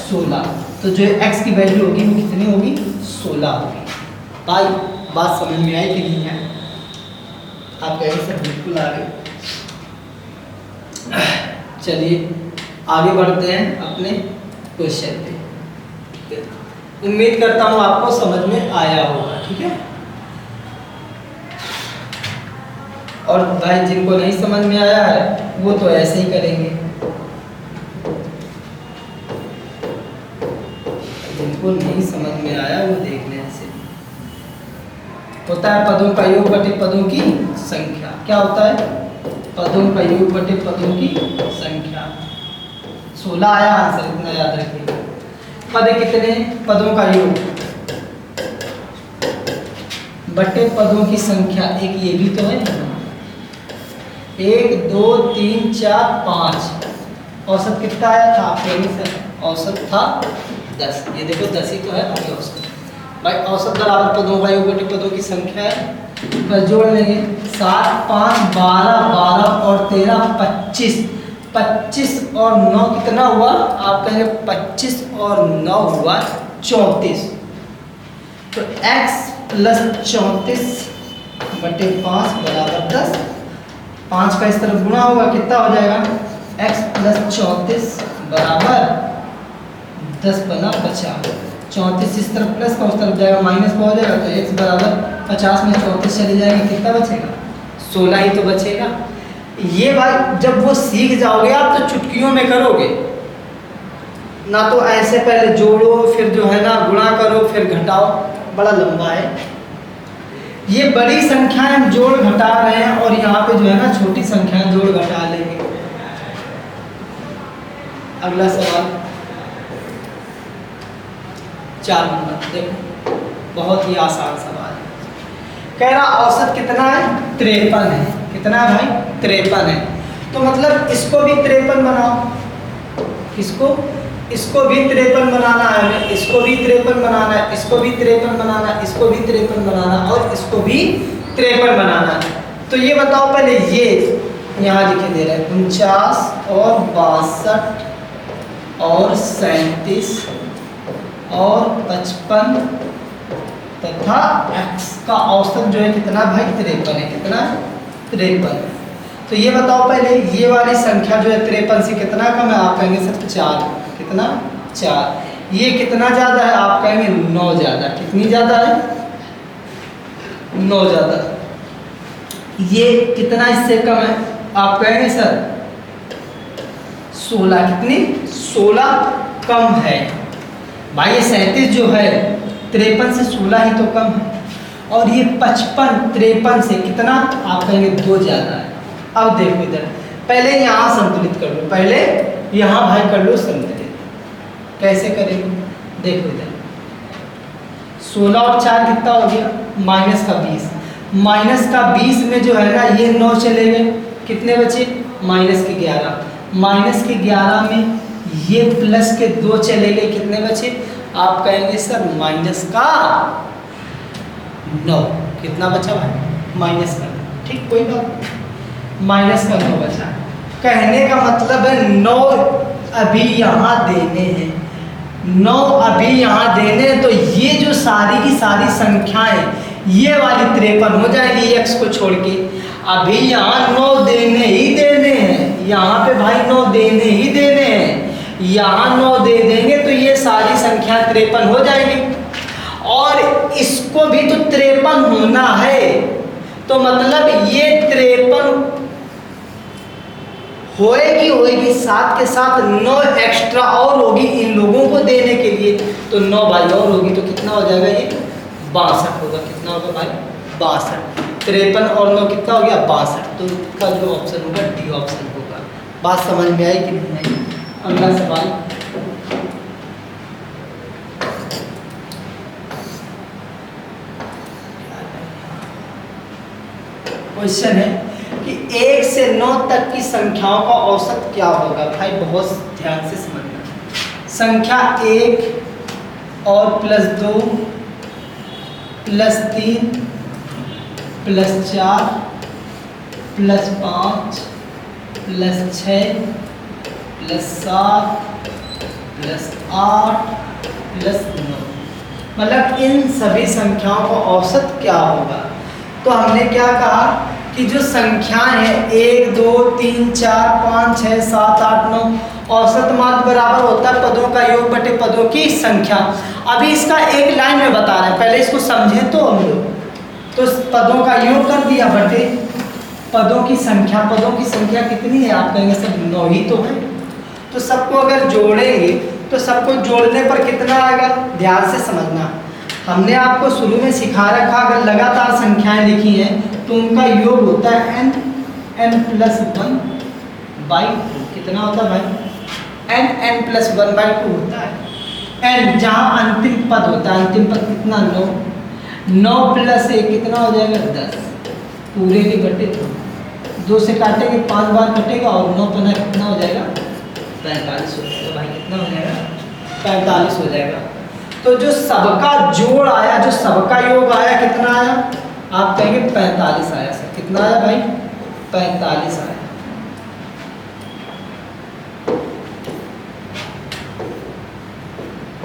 16, तो जो x की वैल्यू होगी वो कितनी होगी? 16 होगी। भाई बात समझ में आई कि नहीं है? आप कहेंगे सर बिल्कुल आ गए। चलिए आगे बढ़ते हैं अपने क्वेश्चन पे। उम्मीद करता हूँ आपको समझ में आया होगा, ठीक है। और भाई जिनको नहीं समझ में आया है वो तो ऐसे ही करेंगे, जिनको नहीं समझ में आया वो देख लें। ऐसे होता है पदों का योग बटे पदों की संख्या। क्या होता है? पदों का योग बटे पदों की संख्या। 16 आया आंसर, इतना याद रखिए। पद कितने? पदों का योग बटे पदों की संख्या। एक ये भी तो है, 1 2 3 4 5। औसत कितना आया था? आप कहेंगे सर औसत था 10। ये देखो 10 ही तो है अभी औसत। भाई औसत बराबर पदों का योग बटे पदों की संख्या है, पर जोड़ लेंगे 7 5 12 12 और 13 25। 25 और 9 कितना हुआ? आप कहेंगे 25 और 9 हुआ 34। तो x प्लस 34 बटे 5 बराबर 10। 5 का इस तरफ गुणा होगा, कितना हो जाएगा? x प्लस 34 बराबर 10 बना 50। 34 इस तरफ प्लस का उस तरफ जाएगा, माइनस का हो जाएगा, तो x बराबर 50 में 34 चली जाएगी, कितना बचेगा? 16 ही तो बचेगा। ये भाई जब वो सीख जाओगे आप तो चुटकियों में करोगे ना, तो ऐसे पहले जोड़ो फिर जो है ना गुणा करो फिर घटाओ, बड़ा लंबा है। ये बड़ी संख्याएं हम जोड़ घटा रहे हैं और यहाँ पे जो है ना छोटी संख्याएं जोड़ घटा लेंगे। अगला सवाल 4 नंबर, देखो बहुत ही आसान सवाल है। कह रहा औसत कितना है? 53 है। कितना है भाई? 53 है। तो मतलब इसको भी 53 बनाओ, इसको भी 53 बनाना है हमें, इसको भी 53 बनाना है, इसको भी 53 बनाना है, इसको भी 53 बनाना है और इसको भी 53 बनाना है। तो ये बताओ पहले, ये यहाँ लिखे दे रहे हैं 49 और 62 और 37 और 55 तथा x का औसत जो है कितना भाई? 53 है। कितना? 53। तो ये बताओ पहले, ये वाली संख्या जो है 53 से कितना कम है? आप कहेंगे सर 4। कितना? 4। ये कितना ज़्यादा है? आप कहेंगे 9 ज़्यादा। कितनी ज़्यादा है? 9 ज़्यादा। ये कितना इससे कम है? आप कहेंगे सर 16। कितनी? 16 कम है। भाई ये 37 जो है 53 से 16 ही तो कम है। और ये 55 53 से कितना? आप कहेंगे 2 ज़्यादा है। अब देखो इधर, पहले यहाँ संतुलित कर लो, पहले यहाँ भाई कर लो संतुलित। कैसे करेंगे? देखो इधर 16 और 4 कितना हो गया? माइनस का 20। माइनस का 20 में जो है ना ये 9 चले गए, कितने बचे? माइनस के 11। माइनस के 11 में ये प्लस के 2 चले गए, कितने बचे? आप कहेंगे सर माइनस का 9। कितना बचा भाई? माइनस का। ठीक, कोई बात नहीं, माइनस का 9 बचा। कहने का मतलब है 9 अभी यहाँ देने हैं, 9 अभी यहाँ देने हैं। तो ये जो सारी की सारी संख्याएं ये वाली 53 हो जाएगी x को छोड़ के। अभी यहाँ 9 देने ही देने हैं, यहाँ पे भाई 9 देने ही देने हैं। यहाँ 9 दे देंगे तो ये सारी संख्या 53 हो जाएगी। और इसको भी तो 53 होना है, तो मतलब ये 53 होएगी, साथ के साथ 9 एक्स्ट्रा और होगी इन लोगों को देने के लिए। तो 9 भाई और होगी, तो कितना हो जाएगा? ये 62 होगा। कितना होगा भाई? 62। 53 और 9 कितना हो गया? 62। तो इसका जो ऑप्शन होगा डी ऑप्शन होगा। बात समझ में आई कि नहीं आई? अगला सवाल, क्वेश्चन है कि 1 से 9 तक की संख्याओं का औसत क्या होगा? भाई बहुत ध्यान से समझना। संख्या 1 और +2 +3 +4 +5 +6 +7 +8 +9, मतलब इन सभी संख्याओं का औसत क्या होगा? तो हमने क्या कहा कि जो संख्याएं हैं 1 2 3 4 5 6 7 8 9, औसत माध्य बराबर होता है पदों का योग बटे पदों की संख्या। अभी इसका एक लाइन में बता रहा है, पहले इसको समझें तो हम लोग। तो पदों का योग कर दिया बटे पदों की संख्या। पदों की संख्या कितनी है? आप कहेंगे सब 9 ही तो है। तो सबको अगर जोड़ेंगे तो सबको जोड़ने पर कितना आएगा? ध्यान से समझना। हमने आपको शुरू में सिखा रखा, अगर लगातार संख्याएं लिखी हैं तो उनका योग होता है n+1/2। कितना होता है भाई? n+1/2 होता है। n जहाँ अंतिम पद होता है, अंतिम पद कितना? 9। 9 + 1 कितना हो जाएगा? 10। पूरे के बटे 2 से काटेंगे 5 बार कटेगा और 9 पना कितना हो जाएगा? 45 हो जाएगा। भाई कितना हो जाएगा? 45 हो जाएगा। तो जो सबका जोड़ आया, जो सबका योग आया, कितना आया? आप कहेंगे 45 आया। सर कितना आया भाई? 45 आया।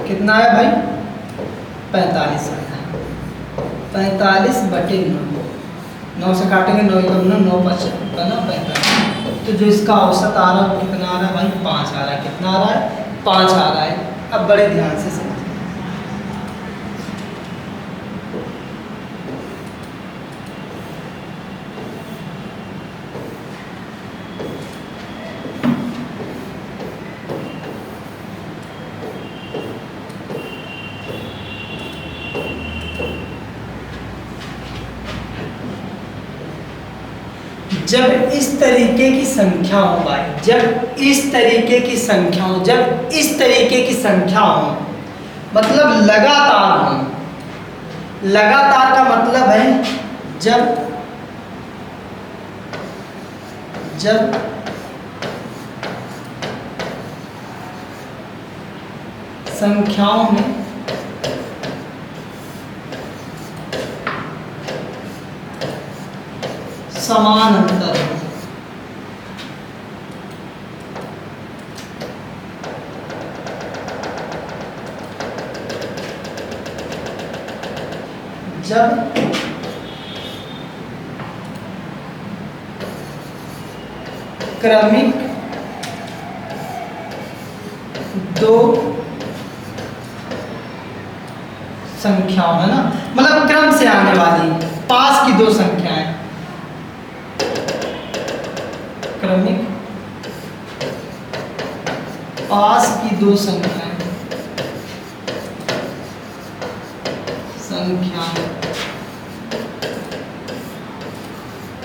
कितना आया भाई? 45 आया। 45 बटे 9। 9 से काटेंगे 9 × 9 9 × 5 बना 45। तो जो इसका औसत आ रहा है वो कितना आ रहा है भाई? 5 आ रहा है। कितना आ रहा है? 5 आ रहा है। अब बड़े ध्यान से समझिए। जब इस तरीके की संख्या हो भाई, जब इस तरीके की संख्या हो, जब इस तरीके की संख्या हो, मतलब लगातार हो। लगातार का मतलब है जब संख्याओं में समान अंतर हो। जब क्रमिक दो संख्याओं है ना, मतलब क्रम से आने वाली पास की दो संख्याएं, क्रमिक पास की दो संख्याएं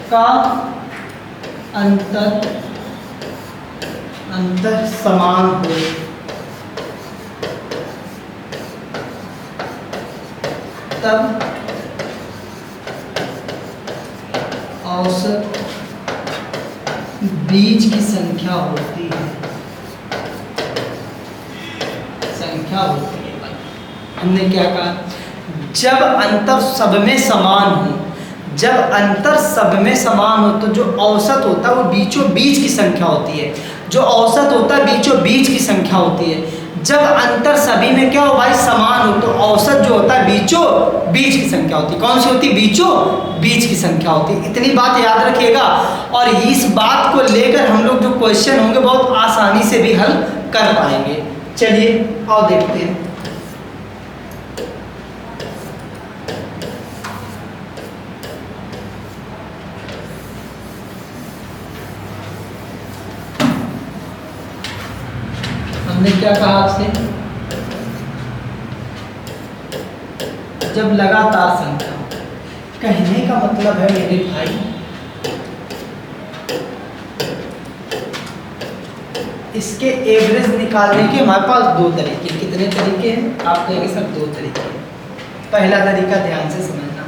का अंतर समान हो, तब औसत बीज की संख्या होती है, भाई। हमने क्या कहा, जब अंतर सब में समान हो, जब अंतर सब में समान हो तो जो औसत होता है वो बीचों बीच की संख्या होती है, जो औसत होता है बीचों बीच की संख्या होती है। जब अंतर सभी में क्या हो भाई, समान हो, तो औसत जो होता है बीचों बीच की संख्या होती है। कौन सी होती है, बीचों बीच की संख्या होती है। इतनी बात याद रखिएगा, और इस बात को लेकर हम लोग जो क्वेश्चन होंगे बहुत आसानी से भी हल कर पाएंगे। चलिए आओ देखते हैं। हमने क्या कहा आपसे, जब लगातार संख्या, कहने का मतलब है मेरे भाई, इसके एवरेज निकालने के हमारे पास दो तरीके। कितने तरीके हैं, आप कहेंगे सर दो तरीके। पहला तरीका ध्यान से समझना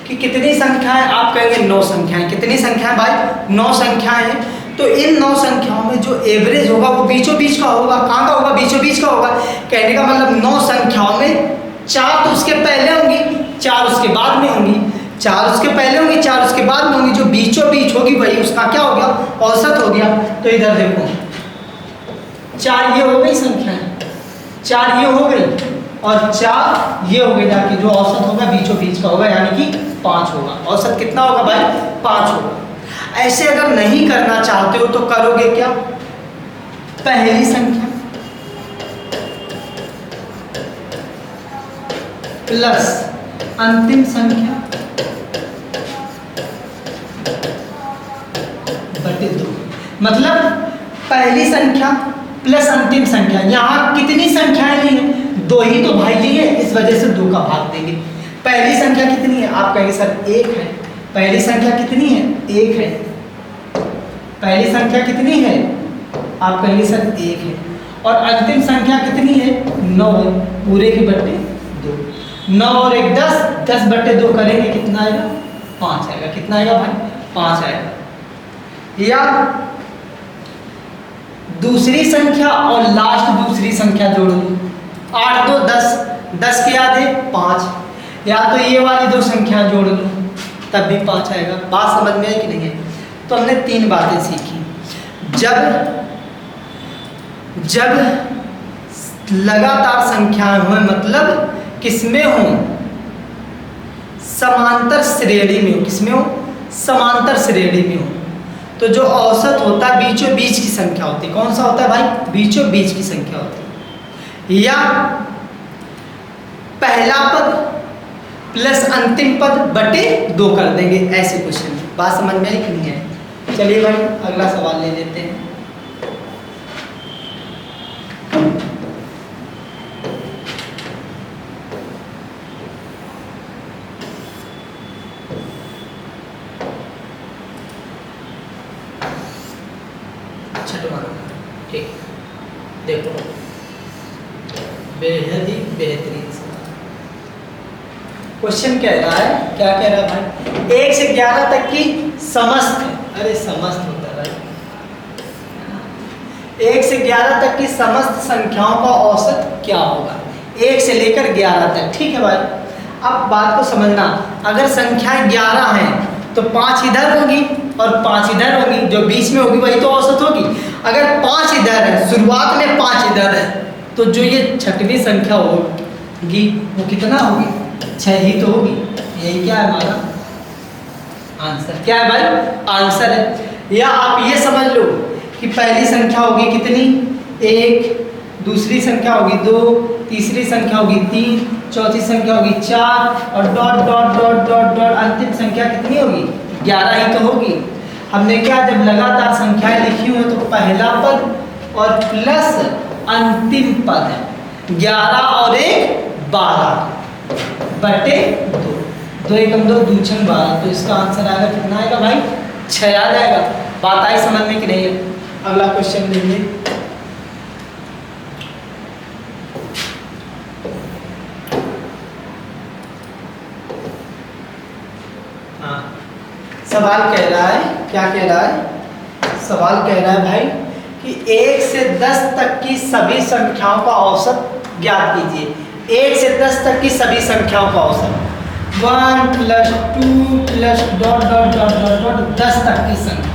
कि कितनी संख्याएं, आप कहेंगे 9 संख्याएं। कितनी संख्याएं भाई, 9 संख्याएं हैं। तो इन 9 संख्याओं में जो एवरेज होगा वो बीचों बीच का होगा। कहाँ का होगा, बीचों बीच का होगा। कहने का मतलब 9 संख्याओं में 4 तो उसके पहले होंगी, 4 उसके बाद में होंगी, 4 उसके पहले होंगी, 4 उसके बाद में होंगी। जो बीचों बीच होगी वही उसका क्या हो गया, औसत हो गया। तो इधर देखो, 4 ये हो गई संख्याएं, 4 ये हो गई और 4 ये हो गई, जाके जो औसत होगा बीचों बीच का होगा, यानी कि 5 होगा। औसत कितना होगा भाई, 5 होगा। ऐसे अगर नहीं करना चाहते हो तो करोगे क्या, पहली संख्या प्लस अंतिम संख्या बटे 2। मतलब पहली संख्या प्लस अंतिम संख्या। यहाँ कितनी संख्याएं ली हैं, 2 ही तो भाई ली है, इस वजह से 2 का भाग देंगे। पहली संख्या कितनी है, आप कहेंगे सर 1 है। पहली संख्या कितनी है, 1 है। पहली संख्या कितनी है, आप कहेंगे सर 1 है। और अंतिम संख्या कितनी है, 9 है। पूरे की बटे 2, 9 और 1 10, 10 बटे 2 करेंगे कितना आएगा, 5 आएगा। कितना आएगा भाई, 5 आएगा। या दूसरी संख्या और लास्ट दूसरी संख्या जोड़ लो, 8 2 10, 10 के याद है 5। या तो ये वाली 2 संख्या जोड़ लो तब भी 5 आएगा। बात समझ में आई कि नहीं है। तो हमने 3 बातें सीखी। जब लगातार संख्याएं हो, मतलब किसमें हो, समांतर श्रेणी में हो। किसमें हो, समांतर श्रेणी में हो, तो जो औसत होता है बीचों बीच की संख्या होती है। कौन सा होता है भाई, बीचों बीच की संख्या होती है। या पहला पद प्लस अंतिम पद बटे 2 कर देंगे, ऐसे क्वेश्चन। बात समझ में आई कि नहीं है। चलिए भाई अगला सवाल ले लेते हैं। ठीक, देखो बेहद ही बेहतरीन क्वेश्चन कह रहा है। क्या कह रहा है भाई, 1 से 11 तक की समस्त, अरे समस्त होता है भाई, 1 से 11 तक की समस्त संख्याओं का औसत क्या होगा, 1 से लेकर 11 तक। ठीक है भाई, अब बात को समझना। अगर संख्याएं 11 हैं तो 5 इधर होगी और 5 इधर होगी, जो बीच में होगी वही तो औसत होगी। अगर 5 इधर है, शुरुआत में 5 इधर है, तो जो ये 6वीं संख्या होगी वो कितना होगी, 6 ही तो होगी। यही क्या है हमारा आंसर, क्या है भाई, आंसर है। या आप ये समझ लो कि पहली संख्या होगी कितनी 1, दूसरी संख्या होगी 2, तीसरी संख्या होगी 3, चौथी संख्या होगी 4 और dot dot dot dot dot अंतिम संख्या कितनी होगी 11 ही तो होगी। हमने क्या जब लगातार संख्याएं लिखी हुई तो पहला पद और प्लस अंतिम पद 11 और 1 12 बटे 2, 2 एकम 2 2 छंग 12, तो इसका आंसर आएगा कितना आएगा भाई 6 आ जाएगा। बात आई समझ में कि नहीं है? अगला क्वेश्चन लेंगे। हाँ, सवाल कह रहा है, क्या कह रहा है? सवाल कह रहा है भाई कि 1 से 10 तक की सभी संख्याओं का औसत ज्ञात कीजिए। 1 से 10 तक की सभी संख्याओं का औसत 1 + 2 + dot dot dot dot dot 10 तक की संख्या।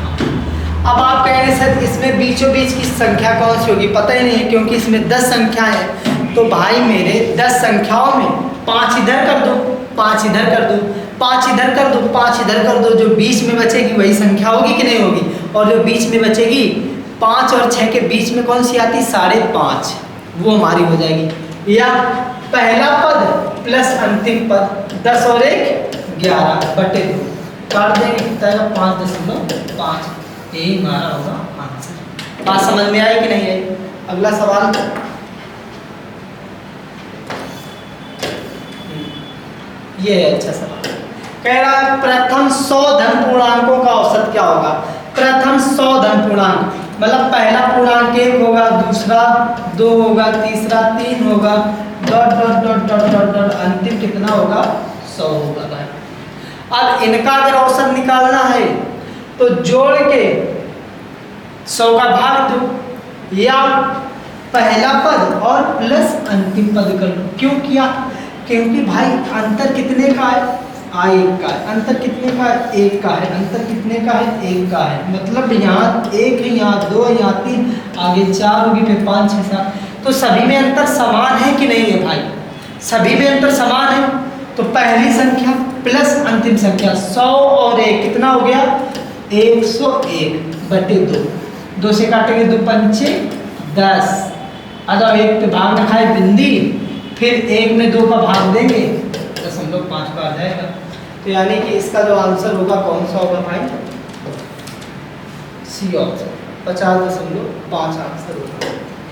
अब आप कहेंगे सर इसमें बीचों बीच की संख्या कौन सी होगी? पता ही नहीं है क्योंकि इसमें 10 संख्या है। तो भाई मेरे 10 संख्याओं में 5 इधर कर दो, 5 इधर कर दो, 5 इधर कर दो, 5 इधर कर दो, जो बीच में बचेगी वही संख्या होगी कि नहीं होगी? और जो बीच में बचेगी 5 और 6 के बीच में कौन सी आती? 5.5, वो हमारी हो जाएगी। या पहला पद प्लस अंतिम पद 10 और 1 11 बटे 2 काट देंगे कितना है 5.5, ये हमारा होगा आंसर। बात समझ में आई कि नहीं आई? अगला सवाल ये है अच्छा सवाल। कह रहा है प्रथम 100 धन पूर्णांकों का औसत क्या होगा? प्रथम 100 धन पूर्णांक मतलब पहला पूर्णांक 1 होगा, दूसरा 2 होगा, तीसरा 3 होगा, dot dot dot dot dot dot अंतिम कितना होगा 100 होगा भाई। अब इनका अगर औसत निकालना है तो जोड़ के 100 का भाग दो या पहला पद और प्लस अंतिम पद कर लो। क्यों किया? क्योंकि भाई अंतर कितने का है? 1 का है। अंतर कितने का है? 1 का है। अंतर कितने का है? 1 का है। मतलब यहाँ 1 है, यहाँ 2, यहाँ 3, आगे 4 होगी, फिर 5 6 7। तो सभी में अंतर समान है कि नहीं है भाई? सभी में अंतर समान है। तो पहली संख्या प्लस अंतिम संख्या 100 और 1 कितना हो गया? 101 बटे 2। 2 से काटेंगे 2 पंचे 10, अगर 1 पे भाग रखा है बिंदी, फिर 1 में 2 का भाग देंगे 0.5 का आ जाएगा। तो यानी कि इसका जो आंसर होगा कौन सा होगा भाई? सी ऑप्शन 50.5 आंसर होगा।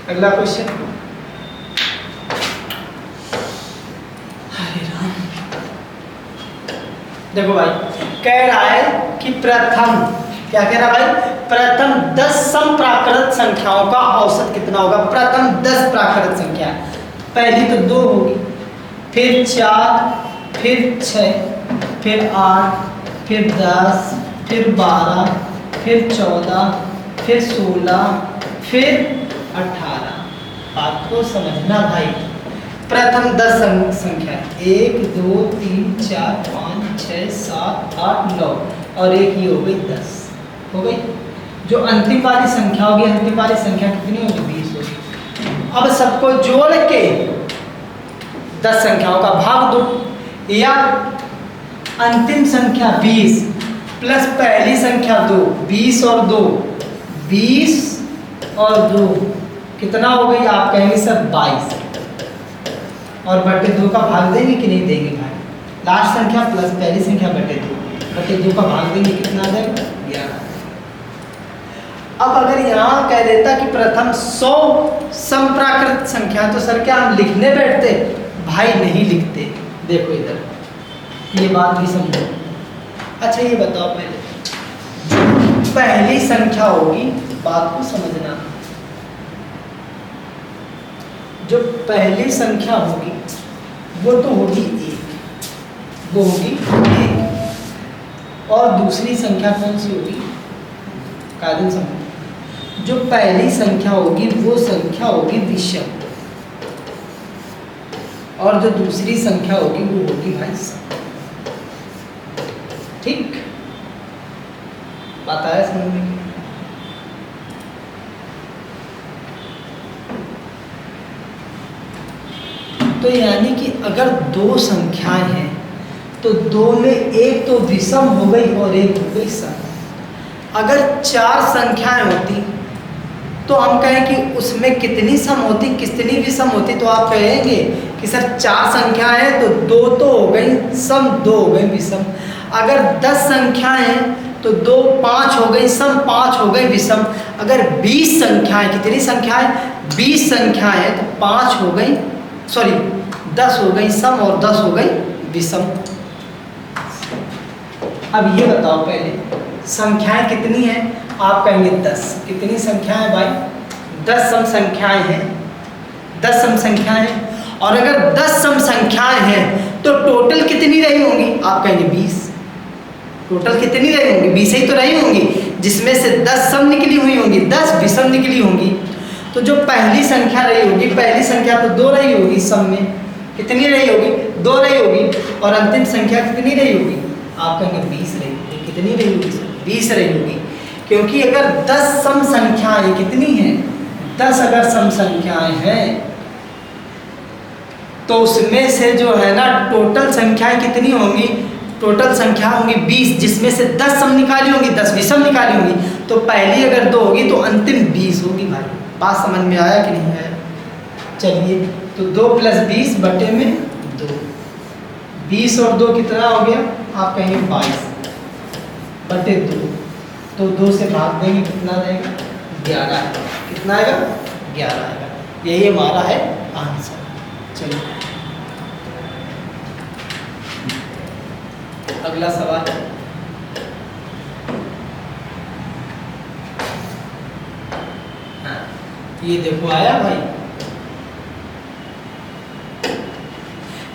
अगला क्वेश्चन। देखो भाई कह रहा है कि प्रथम, क्या कह रहा है भाई? प्रथम 10 समप्राकृत संख्याओं का औसत कितना होगा? प्रथम 10 प्राकृत संख्या, पहली तो 2 होगी, फिर 4, फिर 6, फिर 8, फिर 10, फिर 12, फिर 14, फिर 16, फिर 18। बात को समझना भाई। प्रथम 10 संख्या 1 2 3 4 5 6 7 8 9 और एक ही हो गई 10 हो गई। जो अंतिम वाली संख्या होगी, अंतिम वाली संख्या कितनी होगी? 20 होगी। अब सबको जोड़ के 10 संख्याओं का भाग दो, या अंतिम संख्या 20 प्लस पहली संख्या 2, 20 और 2 20 और 2 कितना हो गई? आप कहेंगे सर 22 और बटे 2 का भाग देंगे कि नहीं देंगे भाई? लास्ट संख्या प्लस पहली संख्या बटे 2 का भाग देंगे कितना आ जाएगा? 11। अब अगर यहाँ कह देता कि प्रथम 100 समप्राकृत संख्या, तो सर क्या हम लिखने बैठते? भाई नहीं लिखते। देखो इधर ये बात भी समझो। अच्छा ये बताओ पहले पहली संख्या होगी, बात को समझना, जो पहली संख्या होगी वो तो होगी 1, वो होगी 1। और दूसरी संख्या कौन सी होगी? कायदे समझो। जो पहली संख्या होगी वो संख्या होगी विषम, और जो दूसरी संख्या होगी वो होगी भाई सम। ठीक बात आया समझ में? तो यानी कि अगर 2 संख्याएं हैं तो 2 में एक तो विषम हो गई और एक हो गई सम। अगर 4 संख्याएं होती तो हम कहें कि उसमें कितनी सम होती, कितनी भी सम होती, तो आप कहेंगे कि सर 4 संख्याएं हैं तो 2 तो हो गई सम, 2 हो गई विषम। अगर 10 संख्याएं हैं तो 2 5 हो गई सम, 5 हो गई विषम। अगर 20 संख्याएं, कितनी संख्याएं, 20 संख्याएं हैं तो 5 हो गई, सॉरी 10 हो गई सम और 10 हो गई विषम। अब ये बताओ पहले संख्याएं कितनी हैं, आप कहेंगे 10। कितनी संख्याएं भाई, 10 सम संख्याएं हैं, 10 सम संख्याएं हैं। और अगर 10 सम संख्याएं हैं तो टोटल कितनी रही होंगी, आप कहेंगे 20। टोटल कितनी रही होंगी, 20 ही तो रही होंगी, जिसमें से 10 सम निकली हुई होंगी, 10 विषम निकली होंगी। तो जो पहली संख्या रही होगी, पहली संख्या तो 2 रही होगी, सम में कितनी रही होगी, 2 रही होगी। और अंतिम संख्या कितनी रही होगी, आप कहेंगे 20 रही होगी। कितनी रही होगी, 20 रही होगी। क्योंकि अगर 10 सम संख्याएं कितनी हैं, 10 अगर सम संख्याएं हैं तो उसमें से जो है ना टोटल संख्याएं कितनी होंगी, टोटल संख्या होंगी 20, जिसमें से 10 सम निकाली होंगी, 10 विषम निकाली होंगी। तो पहली अगर 2 होगी तो अंतिम 20 होगी। भाई बात समझ में आया कि नहीं आया? चलिए तो 2 + 20 बटे में 2, 20 और 2 कितना हो गया, आप कहेंगे 22 बटे 2। तो 2 से भाग देंगे कितना देगा, 11। कितना आएगा, 11 आएगा। यही हमारा है आंसर। चलिए अगला सवाल। हाँ ये देखो आया भाई,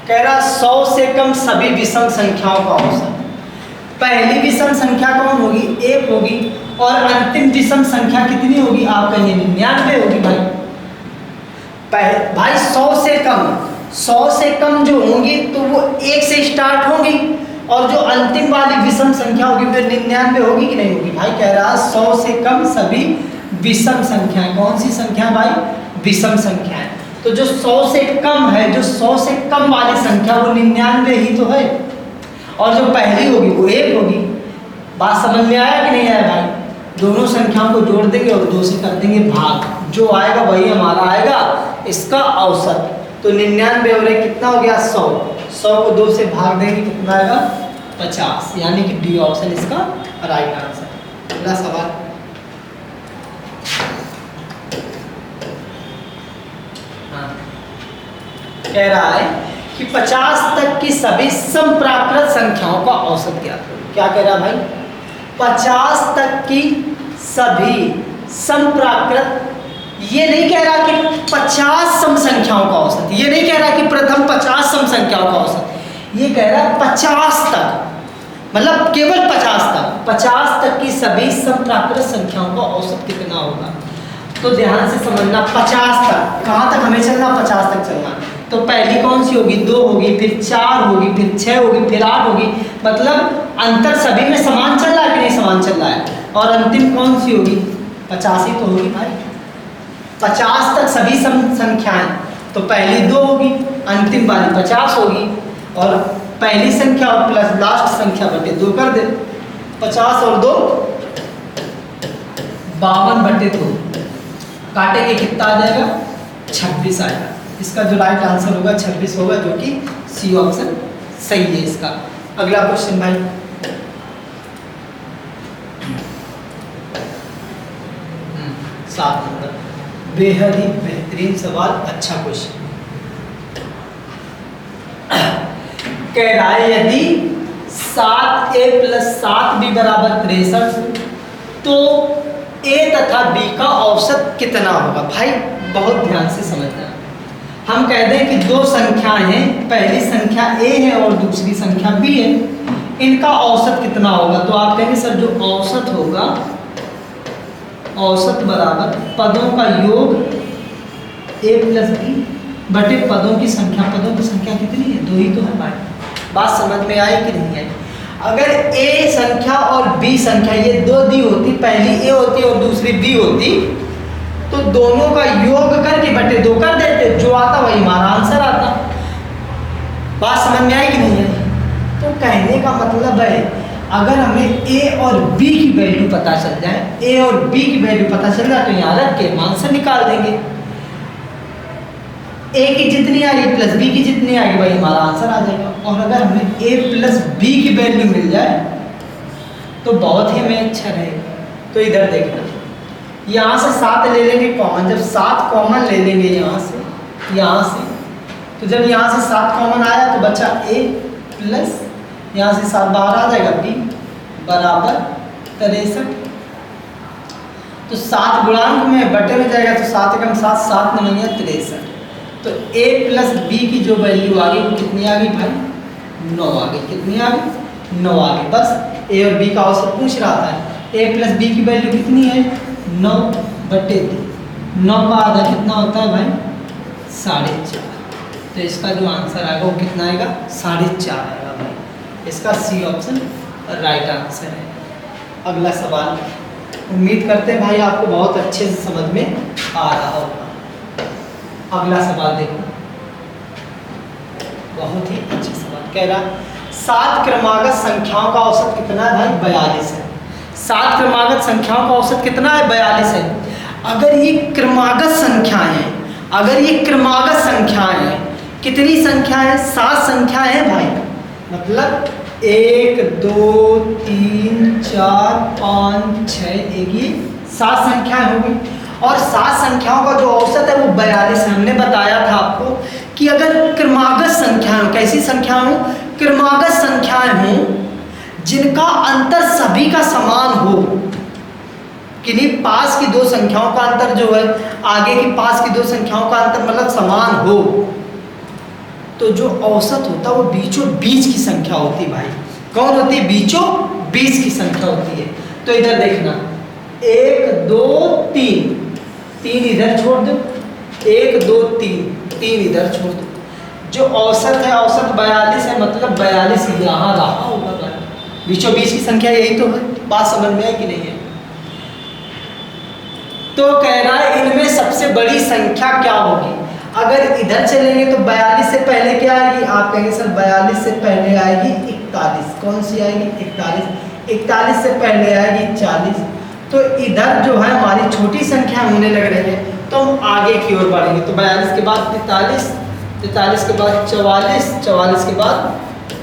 कह रहा 100 से कम सभी विषम संख्याओं का औसत। पहली विषम संख्या कौन होगी, 1 होगी। और अंतिम विषम संख्या कितनी होगी, आप कहेंगे 99 होगी। भाई 100 से कम जो होंगी तो वो 1 से स्टार्ट होंगी, और जो अंतिम वाली विषम संख्या होगी फिर 99 होगी कि नहीं होगी। भाई कह रहा 100 से कम सभी विषम संख्याएं। कौन सी संख्या भाई, विषम संख्याएं। तो जो 100 से कम है, जो 100 से कम वाली संख्या वो 99 ही तो है, और जो पहली होगी वो 1 होगी। बात समझ में आया कि नहीं आया भाई? दोनों संख्याओं को जोड़ देंगे और 2 से कर देंगे भाग, जो आएगा वही हमारा आएगा इसका औसत। तो 99 और 1 कितना हो गया, 100। 100 को 2 से भाग देंगे कितना आएगा, 50। यानी कि डी ऑप्शन इसका राइट आंसर। अगला सवाल। हाँ कह रहा है कि 50 तक की सभी समप्राकृत संख्याओं का औसत ज्ञात करो। क्या कह रहा है भाई, 50 तक की सभी समप्राकृत, ये नहीं कह रहा कि 50 सम संख्याओं का औसत, ये नहीं कह रहा कि प्रथम 50 सम संख्याओं का औसत, ये कह रहा है 50 तक, मतलब केवल 50 तक। 50 तक की सभी समप्राकृत संख्याओं का औसत कितना होगा, तो ध्यान से समझना। 50 तक, कहाँ तक हमें चलना, 50 तक चलना। तो पहली कौन सी होगी, 2 होगी, फिर 4 होगी, फिर 6 होगी, फिर 8 होगी। मतलब अंतर सभी में समान चल रहा है कि नहीं समान चल रहा है। और अंतिम कौन सी होगी, 50 ही तो होगी भाई। 50 तक सभी संख्याएं, तो पहली 2 होगी, अंतिम वाली 50 होगी, और पहली संख्या और प्लस लास्ट संख्या बटे 2 कर दे। 50 और 2 52 बटे 2 काटेंगे कितना आ जाएगा, 26 आएगा। इसका जो राइट आंसर होगा 26 होगा, जो कि सी ऑप्शन सही है इसका। अगला क्वेश्चन भाई। सात नंबर, बेहद ही बेहतरीन सवाल, अच्छा क्वेश्चन। कह रहा है यदि 7a + 7b = 63 तो a तथा b का औसत कितना होगा। भाई बहुत ध्यान से समझना। हम कह दें कि 2 संख्याएं हैं, पहली संख्या a है और दूसरी संख्या b है, इनका औसत कितना होगा। तो आप कहेंगे सर जो औसत होगा, औसत बराबर पदों का योग a + b बटे पदों की संख्या। पदों की संख्या कितनी है, 2 ही तो है भाई। बात समझ में आई कि नहीं आई? अगर a संख्या और b संख्या ये 2 दी होती, पहली a होती और दूसरी b होती, तो दोनों का योग करके बटे 2 कर देते, जो आता वही हमारा आंसर आता। बात समझ में आई कि नहीं आई? तो कहने का मतलब है अगर हमें ए और बी की वैल्यू पता चल जाए, ए और बी की वैल्यू पता चल जाए तो यहाँ रख के आंसर निकाल देंगे। ए की जितनी आ रही प्लस बी की जितनी आएगी भाई हमारा आंसर आ जाएगा। और अगर हमें ए प्लस बी की वैल्यू मिल जाए तो बहुत ही हमें अच्छा रहेगा। तो इधर देखना, यहाँ से 7 ले लेंगे कॉमन, जब 7 कॉमन ले लेंगे यहाँ से तो जब यहाँ से 7 कॉमन आया तो बचा ए प्लस यहाँ से 7 बाहर आ जाएगा बी बराबर 63। तो 7 गुणांक में बटे में जाएगा तो 7 एकम 7, 7 9 63। तो a प्लस बी की जो वैल्यू आ गई वो कितनी आ गई भाई? 9 आ गई। कितनी आ गई? 9 आ गई। बस a और b का औसत पूछ रहा था। a प्लस बी की वैल्यू कितनी है? 9 बटे 2। 9 का आधा कितना होता है भाई? 4.5। तो इसका जो आंसर आएगा वो कितना आएगा? 4.5 आएगा भाई। इसका सी ऑप्शन राइट आंसर है। अगला सवाल, उम्मीद करते हैं भाई आपको बहुत अच्छे से समझ में आ रहा होगा। अगला सवाल देखो, बहुत ही अच्छा सवाल कह रहा 7 क्रमागत संख्याओं का औसत कितना है भाई? 42 है। 7 क्रमागत संख्याओं का औसत कितना है? 42 है। अगर ये क्रमागत संख्याएं हैं, कितनी संख्या है? 7 संख्या है भाई। मतलब 1 2 3 4 5 6 एक ये 7 संख्याएं होंगी। और 7 संख्याओं का जो औसत है वो 42 है। हमने बताया था आपको कि अगर क्रमागत संख्याएं, कैसी संख्याएं हो? क्रमागत संख्याएं हों जिनका अंतर सभी का समान हो, किन्हीं पास की 2 संख्याओं का अंतर जो है, आगे की पास की 2 संख्याओं का अंतर मतलब समान हो, तो जो औसत होता है वो बीचों बीच की संख्या होती है भाई। कौन होती है? बीचों बीच की संख्या होती है। तो इधर देखना, 1 2 3, 3 इधर छोड़ दो, 1 2 3 इधर छोड़ दो। जो औसत है, औसत 42 है, मतलब 42 यहाँ रहा होगा भाई। बीचों बीच की संख्या यही तो है। बात समझ में है कि नहीं है? तो कह रहा है इनमें सबसे बड़ी संख्या क्या होगी? अगर इधर चलेंगे तो 42 से पहले क्या आएगी? आप कहेंगे सर 42 से पहले आएगी 41। कौन सी आएगी? 41। 41 से पहले आएगी 40। तो इधर जो है हमारी छोटी संख्या होने लग रही है, तो हम आगे की ओर बढ़ेंगे। तो 42 के बाद 43, 43 के बाद 44, 44 के बाद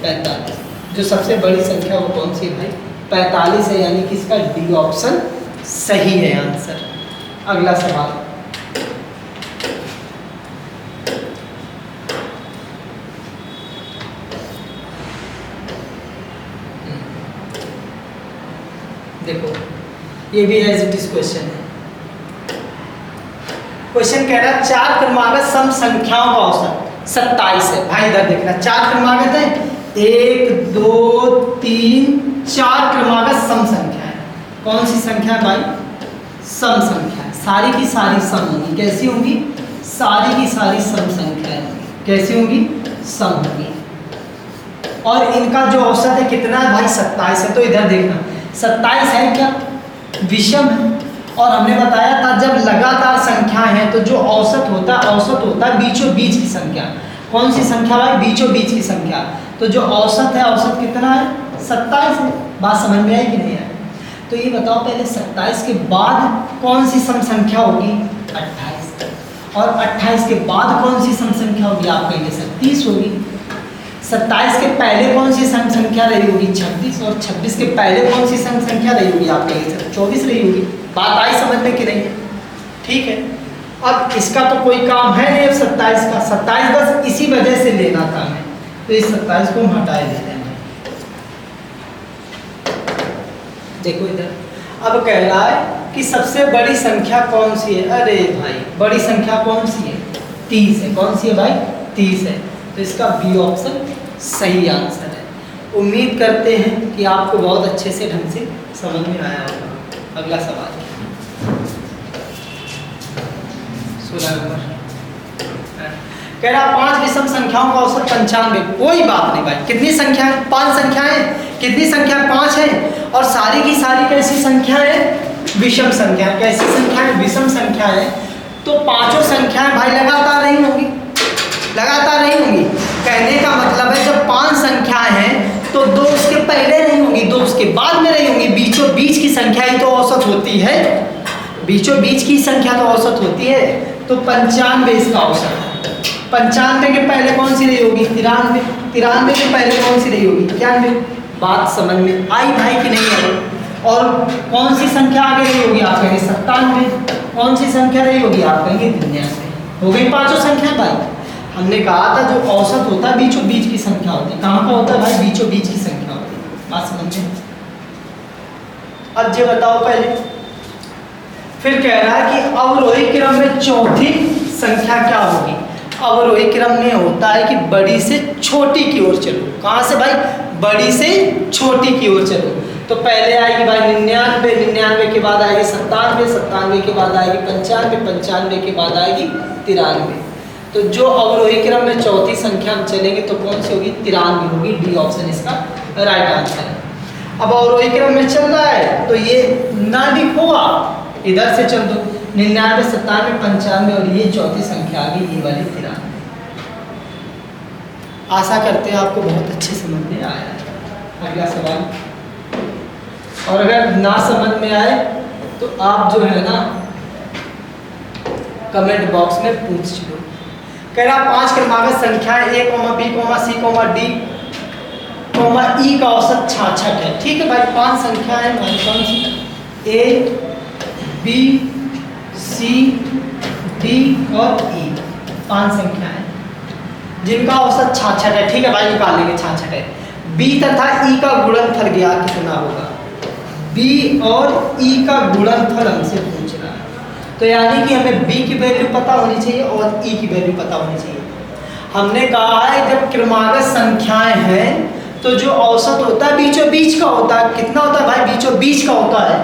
45। जो सबसे बड़ी संख्या वो कौन सी है भाई? 45 है। यानी कि इसका डी ऑप्शन सही है आंसर। अगला सवाल, देखो ये भी एज इट इज क्वेश्चन है। क्वेश्चन कह रहा है 4 क्रमागत सम संख्याओं का औसत 27 है। भाई इधर देखना, 4 क्रमागत है, 1 2 3 4 क्रमागत सम संख्या है। कौन सी संख्या है भाई? सम संख्या है। सारी की सारी सम होंगी। कैसी होंगी? सारी की सारी सम संख्या होंगी। कैसी होंगी? सम होंगी। और इनका जो औसत है कितना है भाई? 27 है। तो इधर देखना, 27 है क्या? विषम है। और हमने बताया था जब लगातार संख्याएं हैं तो जो औसत होता है बीचों बीच की संख्या। कौन सी संख्या भाई? बीचों बीच की संख्या। तो जो औसत है, औसत कितना है? 27 है। बात समझ में आई कि नहीं आई? तो ये बताओ पहले 27 के बाद कौन सी सम संख्या होगी? 28। और 28 के बाद कौन सी सम संख्या होगी? आप कहेंगे सर 30 होगी। 27 के पहले कौन सी सम संख्या रही होगी? 26। और 26 के पहले कौन सी सम संख्या रही होगी? आप कहेंगे सर 24 रही होगी। बात आई समझ में कि नहीं? ठीक है। अब इसका तो कोई काम है नहीं। अब 27 का 27 बस इसी वजह से लेना था हमें, तो इस 27 को हम हटा देते हैं। देखो इधर, अब कह रहा है कि सबसे बड़ी संख्या कौन सी है? अरे भाई बड़ी संख्या कौन सी है? 30 है। कौन सी है भाई? 30 है। तो इसका बी ऑप्शन सही आंसर है। उम्मीद करते हैं कि आपको बहुत अच्छे से ढंग से समझ में आया होगा। अगला सवाल 16 नंबर कह रहा 5 विषम संख्याओं का औसत 95। कोई बात नहीं भाई, कितनी संख्या है? 5 संख्याएं। कितनी संख्या? 5 है। और सारी की सारी कैसी संख्या है? विषम संख्या। कैसी संख्या है? विषम संख्या है। तो पांचों संख्याएं भाई लगातार नहीं होंगी, लगातार नहीं होंगी। कहने का मतलब है जब 5 संख्याएं हैं तो 2 उसके पहले नहीं होंगी, 2 उसके होती है, बीचों बीच की संख्या तो औसत होती है, तो 95 इसका औसत है। 95 के पहले कौन सी रही होगी? 93। 93 के पहले कौन सी रही होगी? 91। बात समझ में आई भाई कि नहीं आई? और कौन सी संख्या आगे रही होगी? आप कहेंगे 97। कौन सी संख्या रही होगी? आप कहेंगे 93। हो गई पांचों संख्या भाई। हमने कहा था जो औसत होता है बीचों बीच की संख्या होती है। कहाँ का होता है भाई? बीचों बीच की संख्या होती है। बात समझे? अब ये बताओ पहले, फिर कह रहा है कि अवरोही क्रम में चौथी संख्या क्या होगी? अवरोही क्रम में होता है कि बड़ी से छोटी की ओर चलो। कहाँ से भाई? बड़ी से छोटी की ओर चलो। तो पहले आएगी भाई 99, 99 के बाद आएगी 97, 97 के बाद आएगी 95, 95 के बाद आएगी 93। तो जो अवरोही क्रम में चौथी संख्या हम चलेंगे तो कौन सी होगी? 93 होगी। डी ऑप्शन इसका राइट आंसर है। अब अवरोही क्रम में चल रहा है तो ये ना लिखो आप, इधर से चल दो। 99, 97, 95 और ये चौथी संख्या आ गई, ये वाली 93। आशा करते हैं आपको बहुत अच्छे समझ में आया है। अगला सवाल, और अगर ना समझ में आए तो आप जो है ना कमेंट बॉक्स में पूछ लो। कह रहा 5 क्रमागत संख्याएं A, B, C, D, E का औसत 66 है। ठीक है भाई, 5 संख्याएं हमारी कौन सी? A, B, C, D और E, 5 संख्याएं जिनका औसत 66 है। ठीक है भाई, निकाल लेंगे 66 है। B तथा E का गुणनफल क्या कितना होगा? B और E का गुणनफल हमसे पूछ रहा है, तो यानी कि हमें B की वैल्यू पता होनी चाहिए और E की वैल्यू पता होनी चाहिए। हमने कहा है जब क्रमागत संख्याएं हैं तो जो औसत होता है बीचों बीच का होता है। कितना होता है भाई? बीचों बीच का होता है।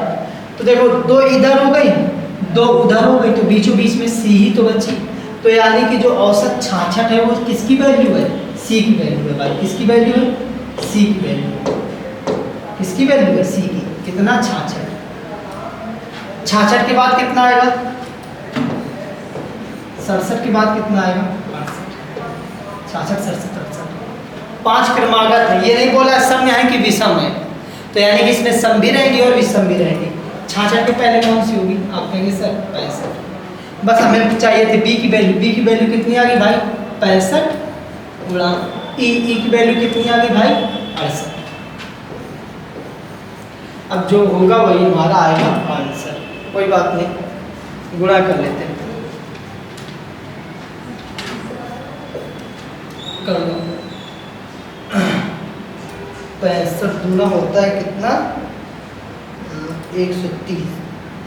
तो देखो 2 इधर हो गई, 2 उधर हो गई, तो बीचों बीच में C ही तो बची। तो यानी कि जो औसत 66 है वो किसकी वैल्यू है? C की वैल्यू है भाई। किसकी वैल्यू है? C की वैल्यू। किसकी वैल्यू है? C की। कितना? 66। 66 के बाद कितना आएगा? 67 के बाद कितना आएगा? 66, 67, 68। 5 क्रमागत है, ये नहीं बोला सम है कि विषम है, तो यानी कि इसमें सम भी रहेगी और विषम भी रहेगी। 66 के पहले कौन सी होगी? आप कहेंगे सर 65। बस हमें चाहिए थी B की वैल्यू। B की वैल्यू कितनी आ गई भाई? 65 गुणा E की वैल्यू कितनी आ गई भाई? 68। अब जो होगा वही हमारा आएगा आंसर। कोई बात नहीं, गुणा कर लेते हैं। कर लो। 65 दूना होता है कितना? 130,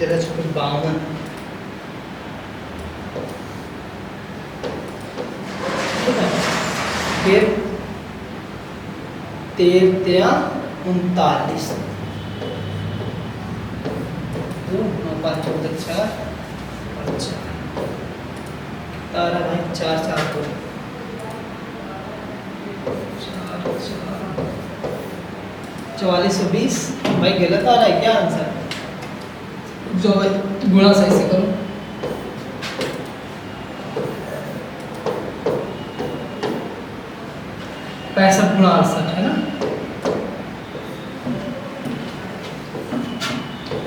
52। फिर 13, 39, 9, 5, 14, 4, 4 भाई 4, 4, 2, 4420। भाई गलत आ रहा है क्या आंसर? जो भाई गुणा सही से करो। पैंसठ गुणा 68 है ना?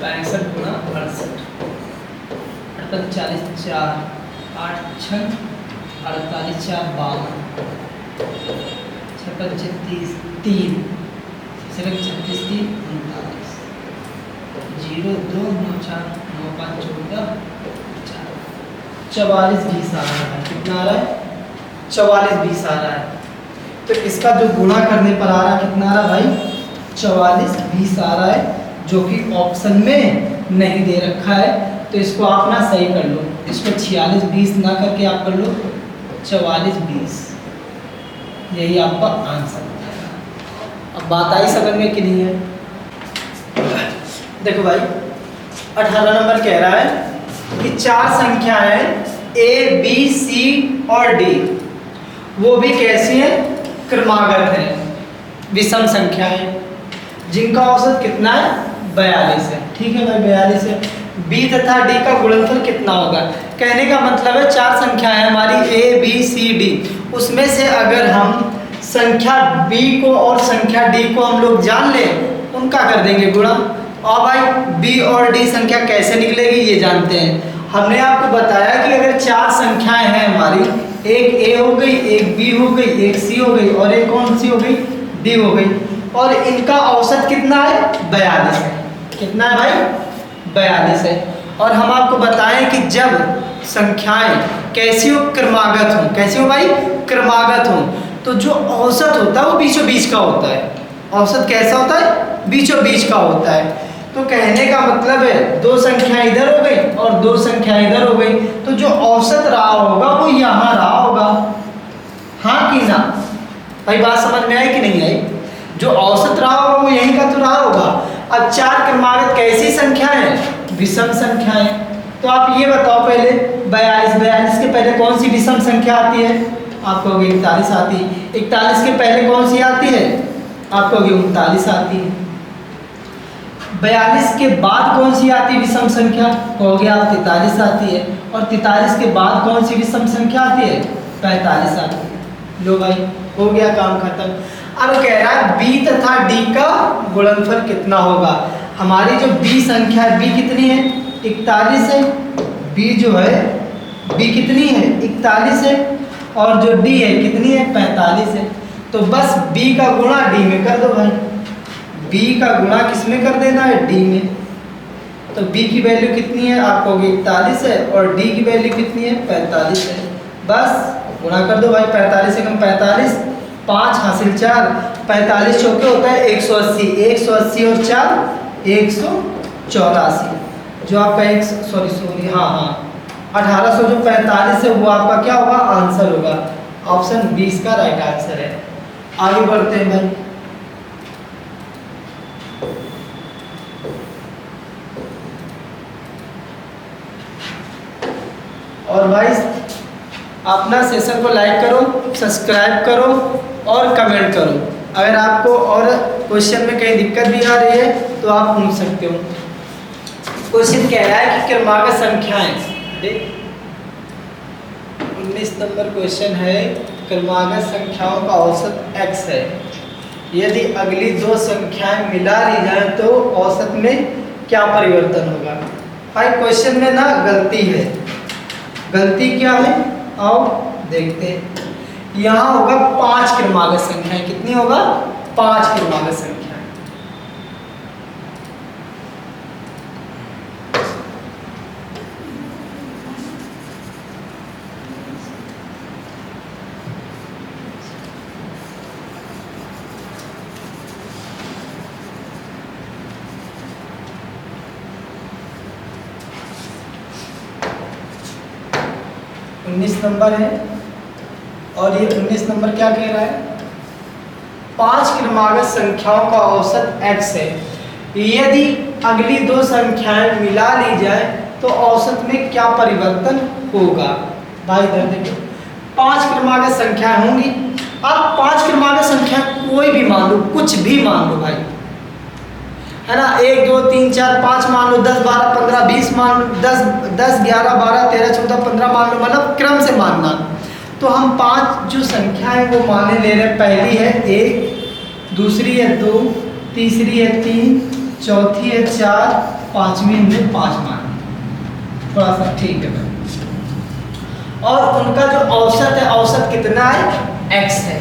65 गुणा 68, 40, 4, 8, 6, 48, 4, 52, 56, 30, 3, 36, 3, 39, 0, 2, 9, 4, 9, 5, 14, 4, 44, 20 आ रहा है। कितना आ रहा है? 44, 20 आ रहा है। तो इसका जो गुणा करने पर आ रहा है कितना आ रहा है भाई? 44, 20 आ रहा है, जो कि ऑप्शन में नहीं दे रखा है। तो इसको आप ना सही कर लो, इसको 46, 20 ना करके आप कर लो 44, 20। यही आपका आंसर हो जाएगा। अब बात आई समझ में कि नहीं है? देखो भाई 18 नंबर कह रहा है कि 4 संख्याएं A, B, C और D, वो भी कैसी हैं? क्रमागत है, विषम संख्याएं, जिनका औसत कितना है? 42 है। ठीक है भाई, 42 है। B तथा D का गुणनफल कितना होगा? कहने का मतलब है 4 संख्याएं हमारी A, B, C, D, उसमें से अगर हम संख्या B को और संख्या D को हम लोग जान लें, उनका कर देंगे गुणा। और भाई बी और डी संख्या कैसे निकलेगी ये जानते हैं। हमने आपको बताया कि अगर चार संख्याएं हैं हमारी, एक ए हो गई, एक बी हो गई, एक सी हो गई और एक कौन सी हो गई, डी हो गई, और इनका औसत कितना है, 42 है। कितना है भाई, 42 है। और हम आपको बताएं कि जब संख्याएं कैसी हो, क्रमागत हो, कैसी हो भाई, क्रमागत हो, तो जो औसत होता है वो बीचों बीच का होता है। औसत कैसा होता है, बीचों बीच का होता है। तो कहने का मतलब है दो संख्या इधर हो गई और दो संख्या इधर हो गई, तो जो औसत रहा होगा वो यहाँ रहा होगा। हाँ कि ना भाई, बात समझ में आई कि नहीं आई? जो औसत रहा होगा वो यहीं का तो रहा होगा। अब चार क्रमागत कैसी संख्या है, विषम संख्याएं। तो आप ये बताओ पहले 42 के पहले कौन सी विषम संख्या आती है, आपको होगी 41 आती है। 41 के पहले कौन सी आती है, आपको होगी 39 आती है। 42 के बाद कौन सी आती है विषम संख्या, कहोगे आप 43 आती है। और 43 के बाद कौन सी विषम संख्या आती है, 45 आती है। लो भाई, हो गया काम खत्म। अब कह रहा है बी तथा डी का गुणनफल कितना होगा। हमारी जो बी संख्या है, बी कितनी है, 41 है। बी जो है, बी कितनी है, 41 है। और जो डी है कितनी है, 45 है। तो बस बी का गुणा डी में कर दो भाई। बी का गुणा किस में कर देना है, डी में। तो बी की वैल्यू कितनी है, आपको 41 है और डी की वैल्यू कितनी है, 45 है। बस गुणा कर दो भाई, 45 से कम 45, 5 हासिल 4, 45 चौके होता है 180, 180 और 4 184। जो आपका एक सॉरी हाँ 1800 जो 45 है वो आपका क्या होगा, आंसर होगा। ऑप्शन 20 का राइट आंसर है। आगे बढ़ते हैं भाई। और भाई अपना सेशन को लाइक करो, सब्सक्राइब करो और कमेंट करो। अगर आपको और क्वेश्चन में कहीं दिक्कत भी आ रही है तो आप पूछ सकते हो। क्वेश्चन कह रहा है कि क्रमागत संख्याएं, 19 नंबर क्वेश्चन है, क्रमागत संख्याओं का औसत x है। यदि अगली दो संख्याएं मिला ली जाए तो औसत में क्या परिवर्तन होगा। भाई क्वेश्चन में ना गलती है। गलती क्या है, आओ देखते हैं। यहाँ होगा 5 क्रमागत संख्याएं। कितनी होगा, 5 क्रमागत संख्याएं। नंबर है और ये 19 नंबर क्या कह रहा है, 5 क्रमागत संख्याओं का औसत x है। यदि अगली दो संख्याएं मिला ली जाए तो औसत में क्या परिवर्तन होगा। भाई इधर देखो, 5 क्रमागत संख्याएं होंगी। अब 5 क्रमागत संख्या कोई भी मान लो, कुछ भी मान लो भाई, है ना। 1 2 3 4 5 मान लो, 10 12 15 20 मान लो, 10 11 12 13 14 15 मान लो, मतलब क्रम से मानना। तो हम 5 जो संख्या है वो मानने ले रहे हैं। पहली है 1, दूसरी है 2, तीसरी है 3, चौथी है 4, पांचवी हमने 5 मान। थोड़ा सा ठीक है। और उनका जो औसत है, औसत कितना है, x है।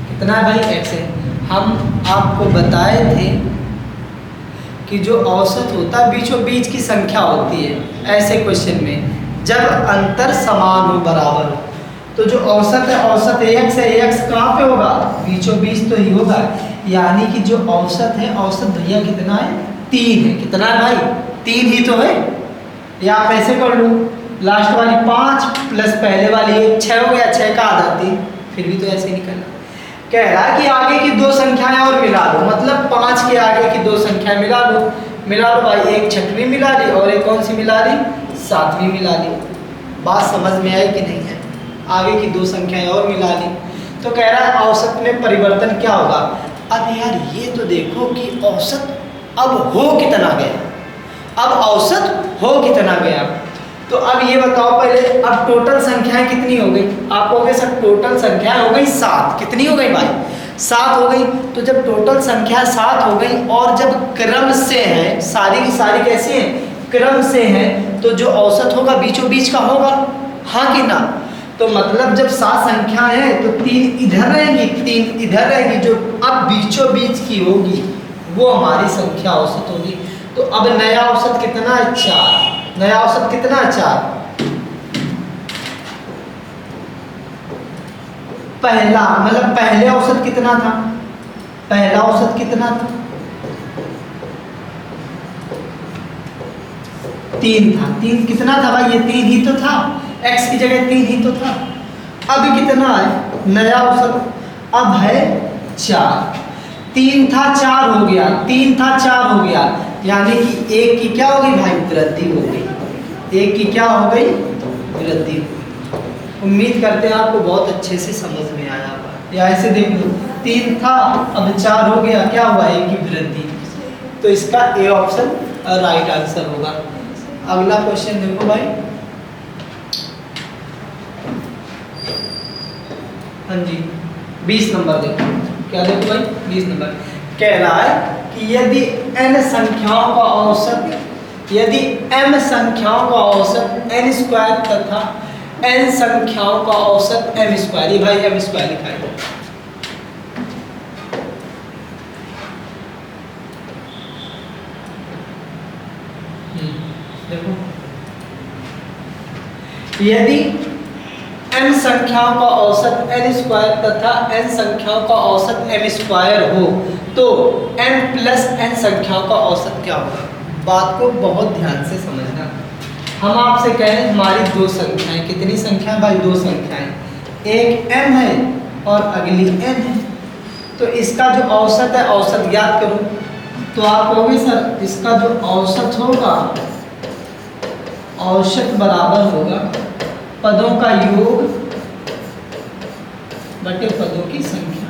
कितना है भाई, x है। हम आपको बताए थे कि जो औसत होता है बीचों बीच की संख्या होती है ऐसे क्वेश्चन में, जब अंतर समान हो, बराबर हो। तो जो औसत है, औसत ax है, ax कहाँ पे होगा, बीचों बीच तो ही होगा। यानी कि जो औसत है, औसत भैया कितना है, 3 है। कितना है भाई, 3 ही तो है। या आप ऐसे कर लो, लास्ट वाली 5 प्लस पहले वाली 1, 6 हो गया, 6 का आधा 3, फिर भी तो ऐसे ही निकलना। कह रहा है कि आगे की दो संख्याएं और मिला लो, मतलब 5 के आगे की दो संख्याएं मिला लो। मिला लो भाई, एक 6वीं मिला ली और एक कौन सी मिला ली, 7वीं मिला ली। बात समझ में आई कि नहीं है। आगे की दो संख्याएं और मिला ली। तो कह रहा है औसत में परिवर्तन क्या होगा। अब यार ये तो देखो कि औसत अब हो कितना गया, अब औसत हो कितना गया। तो अब ये बताओ पहले, अब टोटल संख्याएं कितनी हो गई। आप कहोगे सर टोटल संख्याएं हो गई 7। कितनी हो गई भाई, 7 हो गई। तो जब टोटल संख्या 7 हो गई और जब क्रम से है, सारी की सारी कैसी है, क्रम से है, तो जो औसत होगा बीचों बीच का होगा, हाँ कि ना। तो मतलब जब 7 संख्या है तो 3 इधर रहेंगी, 3 इधर रहेंगी, जो अब बीचों बीच की होगी वो हमारी संख्या औसत होगी। तो अब नया औसत कितना है, 4। नया औसत कितना है, 4। पहला मतलब पहले औसत कितना था, पहला औसत कितना था, 3 था। 3 कितना था भाई, ये 3 ही तो था, x की जगह 3 ही तो था। अब कितना है नया औसत, अब है 4। 3 था 4 हो गया, 3 था 4 हो गया, यानी कि 1 की क्या हो गई भाई, वृद्धि हो गई। 1 की क्या हो गई, वृद्धि हो गई। उम्मीद करते हैं आपको बहुत अच्छे से समझ में आया होगा। या ऐसे देख लो, 3 था अब 4 हो गया, क्या हुआ, 1 की वृद्धि। तो इसका ए ऑप्शन राइट आंसर होगा। अगला क्वेश्चन देखो भाई, हाँ जी 20 नंबर देखो, क्या देखो भाई 20 नंबर कह रहा है कि यदि n संख्याओं का औसत, यदि m संख्याओं का औसत n स्क्वायर तथा n संख्याओं का औसत m स्क्वायर, ये भाई m स्क्वायर लिखा है, देखो यदि m संख्याओं का औसत n स्क्वायर तथा n संख्याओं का औसत m स्क्वायर हो तो m प्लस n संख्याओं का औसत क्या होगा। बात को बहुत ध्यान से समझना। हम आपसे कहें हमारी 2 संख्याएं, कितनी संख्याएं भाई, 2 संख्याएं, एक m है और अगली n है। तो इसका जो औसत है, औसत ज्ञात करो। तो आप कहोगे सर इसका जो औसत होगा, औसत बराबर होगा पदों का योग बटे पदों की संख्या।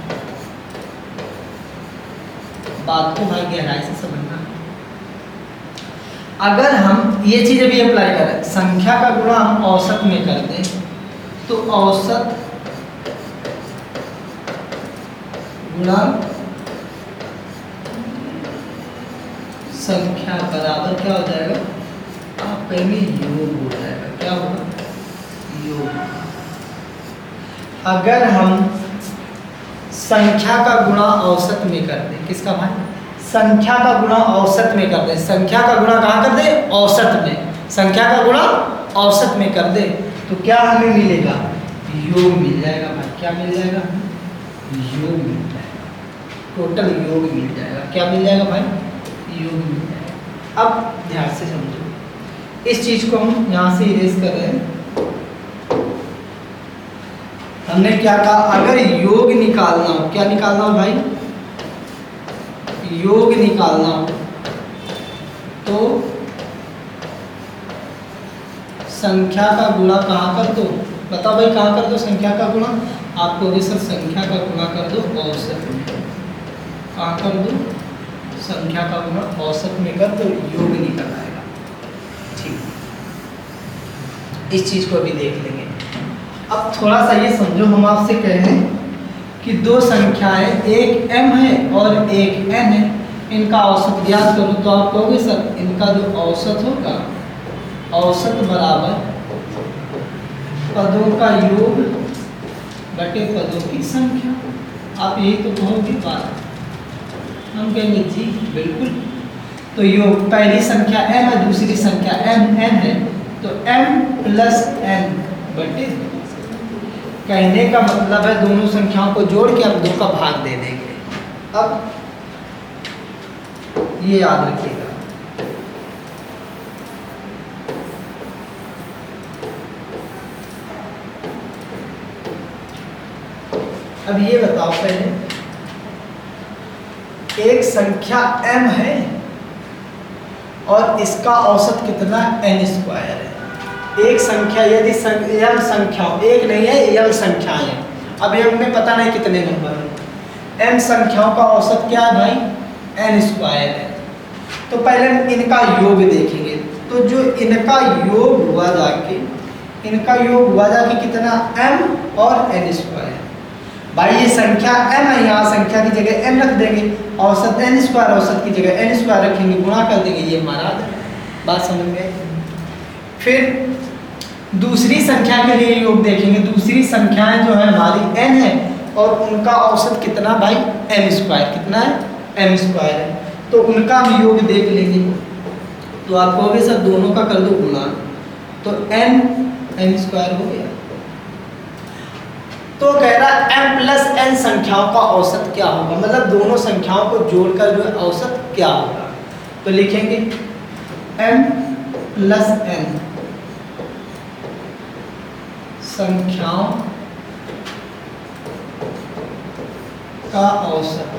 बात को भाई गहराई से समझना। अगर हम ये चीज अभी अप्लाई करें, संख्या का गुणा हम औसत में कर दें तो औसत गुणा संख्या बराबर क्या हो जाएगा, आप कहेंगे योग हो जाएगा। क्या होगा, योग। अगर हम संख्या का गुणा औसत में कर दें, किसका भाई, संख्या का गुणा औसत में कर दें, संख्या का गुणा कहाँ कर दें, औसत में, संख्या का गुणा औसत में कर दे तो क्या हमें मिलेगा, योग मिल जाएगा भाई। क्या मिल जाएगा, योग मिल जाएगा, टोटल योग मिल जाएगा। क्या मिल जाएगा भाई, योग मिल जाएगा। अब ध्यान से समझो, इस चीज को हम यहाँ से इरेज कर रहे हैं। हमने क्या कहा, अगर योग निकालना हो, क्या निकालना हो भाई, योग निकालना हो तो संख्या का गुणा कहाँ कर दो, बताओ भाई कहाँ कर दो संख्या का गुणा, आपको भी सर संख्या का गुणा कर दो औसत में। कहाँ कर दो, संख्या का गुणा औसत में कर दो, योग निकल आएगा। ठीक, इस चीज को अभी देख लेंगे। अब थोड़ा सा ये समझो, हम आपसे कह रहे हैं कि 2 संख्याएं, एक m है और एक n है, इनका औसत ज्ञात करो। तो आप कहोगे सर इनका जो औसत होगा, औसत बराबर पदों का योग बटे पदों की संख्या। आप यही तो कहोगे बात। हम कहेंगे जी बिल्कुल। तो योग, पहली संख्या m है, दूसरी संख्या n है, तो m प्लस n बटे, कहने का मतलब है दोनों संख्याओं को जोड़ के हम 2 का भाग दे देंगे। अब ये याद रखिएगा। अब ये बताओ पहले, एक संख्या m है और इसका औसत कितना n स्क्वायर है। एक संख्या, यदि m संख्या, एक नहीं है m संख्याएं हैं, अब m में पता नहीं कितने नंबर हैं, m संख्याओं का औसत क्या है भाई, n स्क्वायर है। तो पहले इनका योग देखेंगे, तो जो इनका योग हुआ जाके, इनका योग हुआ जाके कितना m और n स्क्वायर। भाई ये संख्या m है, यहाँ संख्या की जगह m रख देंगे, औसत n स्क्वायर, औसत की जगह n स्क्वायर रखेंगे, गुणा कर देंगे, ये हमारा बात समझ में आई। फिर दूसरी संख्या के लिए योग देखेंगे। दूसरी संख्याएं जो है हमारी n है और उनका औसत कितना भाई m स्क्वायर, कितना है m स्क्वायर है, तो उनका हम योग देख लेंगे। तो आप कहोगे सर दोनों का कर दो गुणा, तो m स्क्वायर हो गया। तो कह रहा m प्लस n संख्याओं का औसत क्या होगा, मतलब दोनों संख्याओं को जोड़कर जो है औसत क्या होगा। तो लिखेंगे m प्लस n संख्याओं का औसत,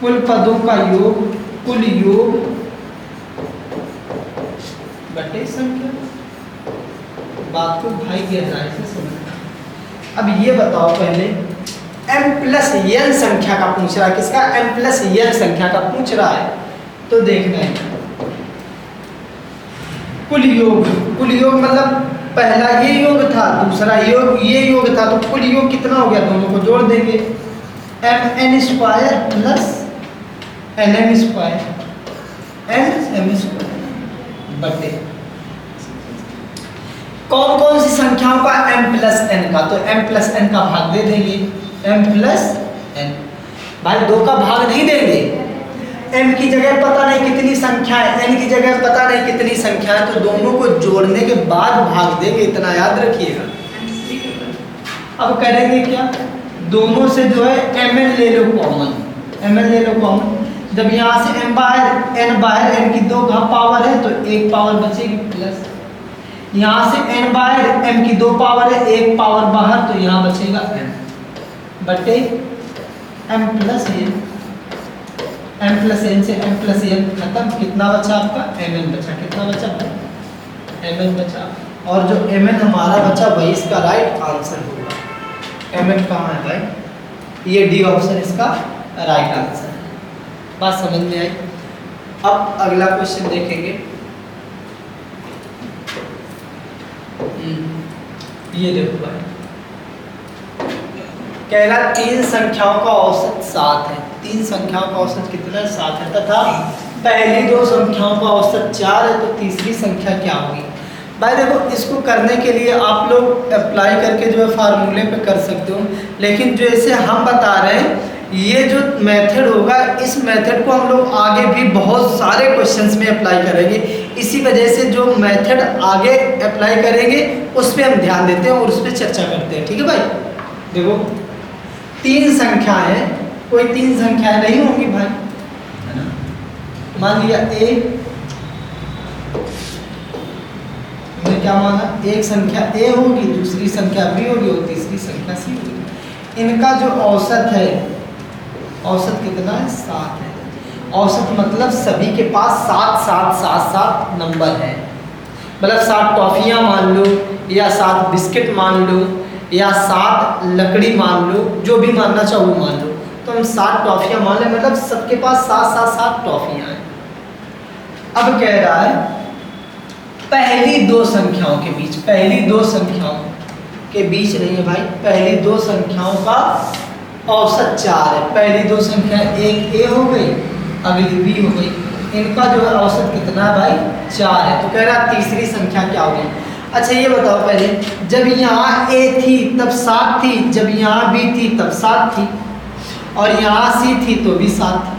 कुल पदों का योग, कुल योग बटे संख्या। बात को भाई गहराई से समझना। अब ये बताओ पहले m प्लस n संख्या का पूछ रहा है, किसका m प्लस n संख्या का पूछ रहा है। तो देखना है कुल योग, कुल योग मतलब पहला ये योग था, दूसरा योग ये योग था, तो कुल योग कितना हो गया, दोनों को जोड़ देंगे mn square plus nm square, nm square बटे कौन कौन सी संख्याओं का m प्लस n का, तो m प्लस n का भाग दे देंगे, m प्लस n। भाई दो का भाग नहीं देंगे, m की जगह पता नहीं कितनी संख्या है, n की जगह पता नहीं कितनी संख्या है, तो दोनों को जोड़ने के बाद भाग देंगे, इतना याद रखिएगा। अब करेंगे क्या, दोनों से जो है mn ले लो कॉमन, mn ले लो कॉमन। जब यहाँ से n बाहर n की दो पावर है तो एक पावर बचेगी प्लस, यहाँ से n बाहर m की दो पावर है, एक पावर बाहर, तो यहाँ बचेगा m बटे m plus n, m plus n से m प्लस n खत्म, कितना बचा आपका mn बचा, कितना बचा mn बचा, और जो mn हमारा बचा वही इसका राइट आंसर होगा। mn कहाँ है भाई, ये डी ऑप्शन इसका राइट आंसर है। बात समझ में आई। अब अगला क्वेश्चन देखेंगे, ये देखो भाई, कह रहा तीन संख्याओं का औसत 7 है, तीन संख्याओं का औसत कितना है 7 है, तथा पहली दो संख्याओं का औसत 4 है, तो तीसरी संख्या क्या होगी। भाई देखो इसको करने के लिए आप लोग अप्लाई करके जो है फार्मूले पे कर सकते हो, लेकिन जैसे हम बता रहे हैं ये जो मेथड होगा, इस मेथड को हम लोग आगे भी बहुत सारे क्वेश्चंस में अप्लाई करेंगे। इसी वजह से जो मेथड आगे अप्लाई करेंगे उस पर हम ध्यान देते हैं और उस पर चर्चा करते हैं, ठीक है भाई। देखो तीन संख्याएं हैं, कोई तीन संख्याएं नहीं होंगी भाई, है ना। मान लिया a, हमने क्या माना, एक संख्या a होगी, दूसरी संख्या b होगी और तीसरी संख्या c होगी। इनका जो औसत है, औसत कितना है 7 है। औसत मतलब सभी के पास 7 नंबर है, मतलब 7 टॉफियाँ मान लो, या 7 बिस्किट मान लो, या 7 लकड़ी मान लो, जो भी मानना चाहो वो मान लो। तो हम 7 टॉफियाँ मान लें, मतलब सबके पास 7 टॉफियाँ हैं। अब कह रहा है पहली दो संख्याओं के बीच, पहली दो संख्याओं के बीच नहीं है भाई, पहली दो संख्याओं का औसत 4 है। पहली दो संख्या एक a हो गई, अगली b हो गई, इनका जो है औसत कितना है भाई 4 है। तो कह रहा है तीसरी संख्या क्या होगी। अच्छा ये बताओ पहले, जब यहाँ a थी तब 7 थी, जब यहाँ b थी तब 7 थी, और यहाँ c थी तो भी 7 थी।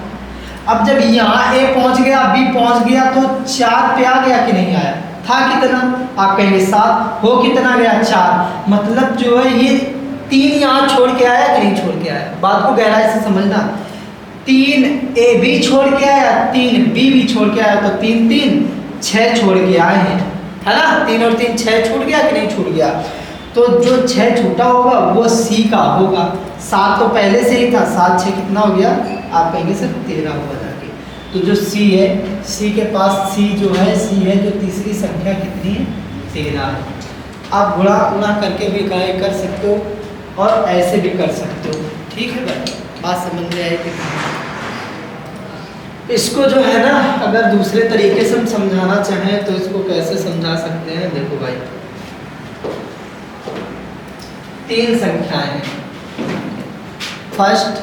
अब जब यहाँ a पहुँच गया, b पहुँच गया, तो 4 पे आ गया कि नहीं आया, था कितना, आप कहेंगे 7, हो कितना गया 4, मतलब जो है ये 3 यहाँ छोड़ के आया कि नहीं छोड़ के आया। बात को गहराई से समझना, 3 a भी छोड़ के आया, 3 b भी छोड़ के आया, तो 3 3 6 छोड़ के आए हैं, है ना। 3 और 3 6 छूट गया कि नहीं छूट गया। तो जो 6 छूटा होगा वो c का होगा। 7 तो पहले से ही था, 7 6 कितना हो गया, आप कहेंगे सर 13 होगा जाके। तो जो c है, c के पास c जो है, c है जो तीसरी संख्या कितनी है 13 है। आप गुणा उना करके भी कर सकते हो और ऐसे भी कर सकते हो, ठीक है भाई। बात समझ में आई कि इसको जो है ना, अगर दूसरे तरीके से हम समझाना चाहें तो इसको कैसे समझा सकते हैं। देखो भाई 3 संख्याएं हैं, फर्स्ट,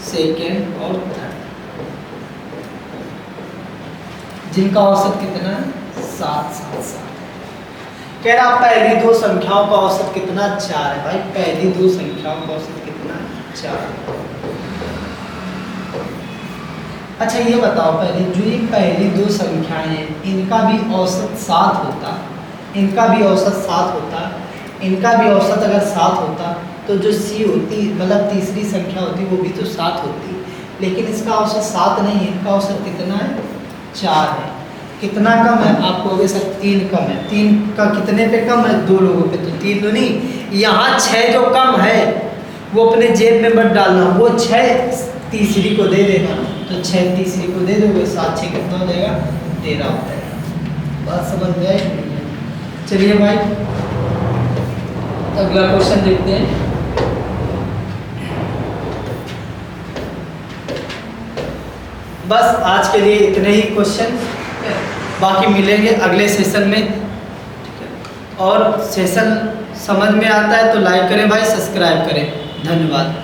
सेकेंड और थर्ड, जिनका औसत कितना है 7 7 7। कह रहा पहली 2 संख्याओं का औसत कितना 4 है। भाई पहली 2 संख्याओं का औसत कितना 4। अच्छा ये बताओ पहले, जो ये पहली 2 संख्याएं हैं इनका भी औसत 7 होता, इनका भी औसत 7 होता, इनका भी औसत अगर 7 होता तो जो सी होती मतलब तीसरी संख्या होती वो भी तो 7 होती, लेकिन इसका औसत 7 नहीं है, इनका औसत कितना है 4 है। कितना कम है? आप कहोगे सर 3 कम है। 3 का कितने पे कम है? 2 लोगों पे, तो 3 तो नहीं, यहाँ 6 जो कम है वो अपने जेब में मत डालना, वो 6 तीसरी को दे देना, तो 6 तीसरी को दे दोगे, 7 6 कितना हो जाएगा 13 हो जाएगा। बात समझ में आई? चलिए भाई अगला क्वेश्चन देखते हैं। बस आज के लिए इतने ही क्वेश्चन, बाकी मिलेंगे अगले सेशन में। और सेशन समझ में आता है तो लाइक करें भाई, सब्सक्राइब करें। धन्यवाद।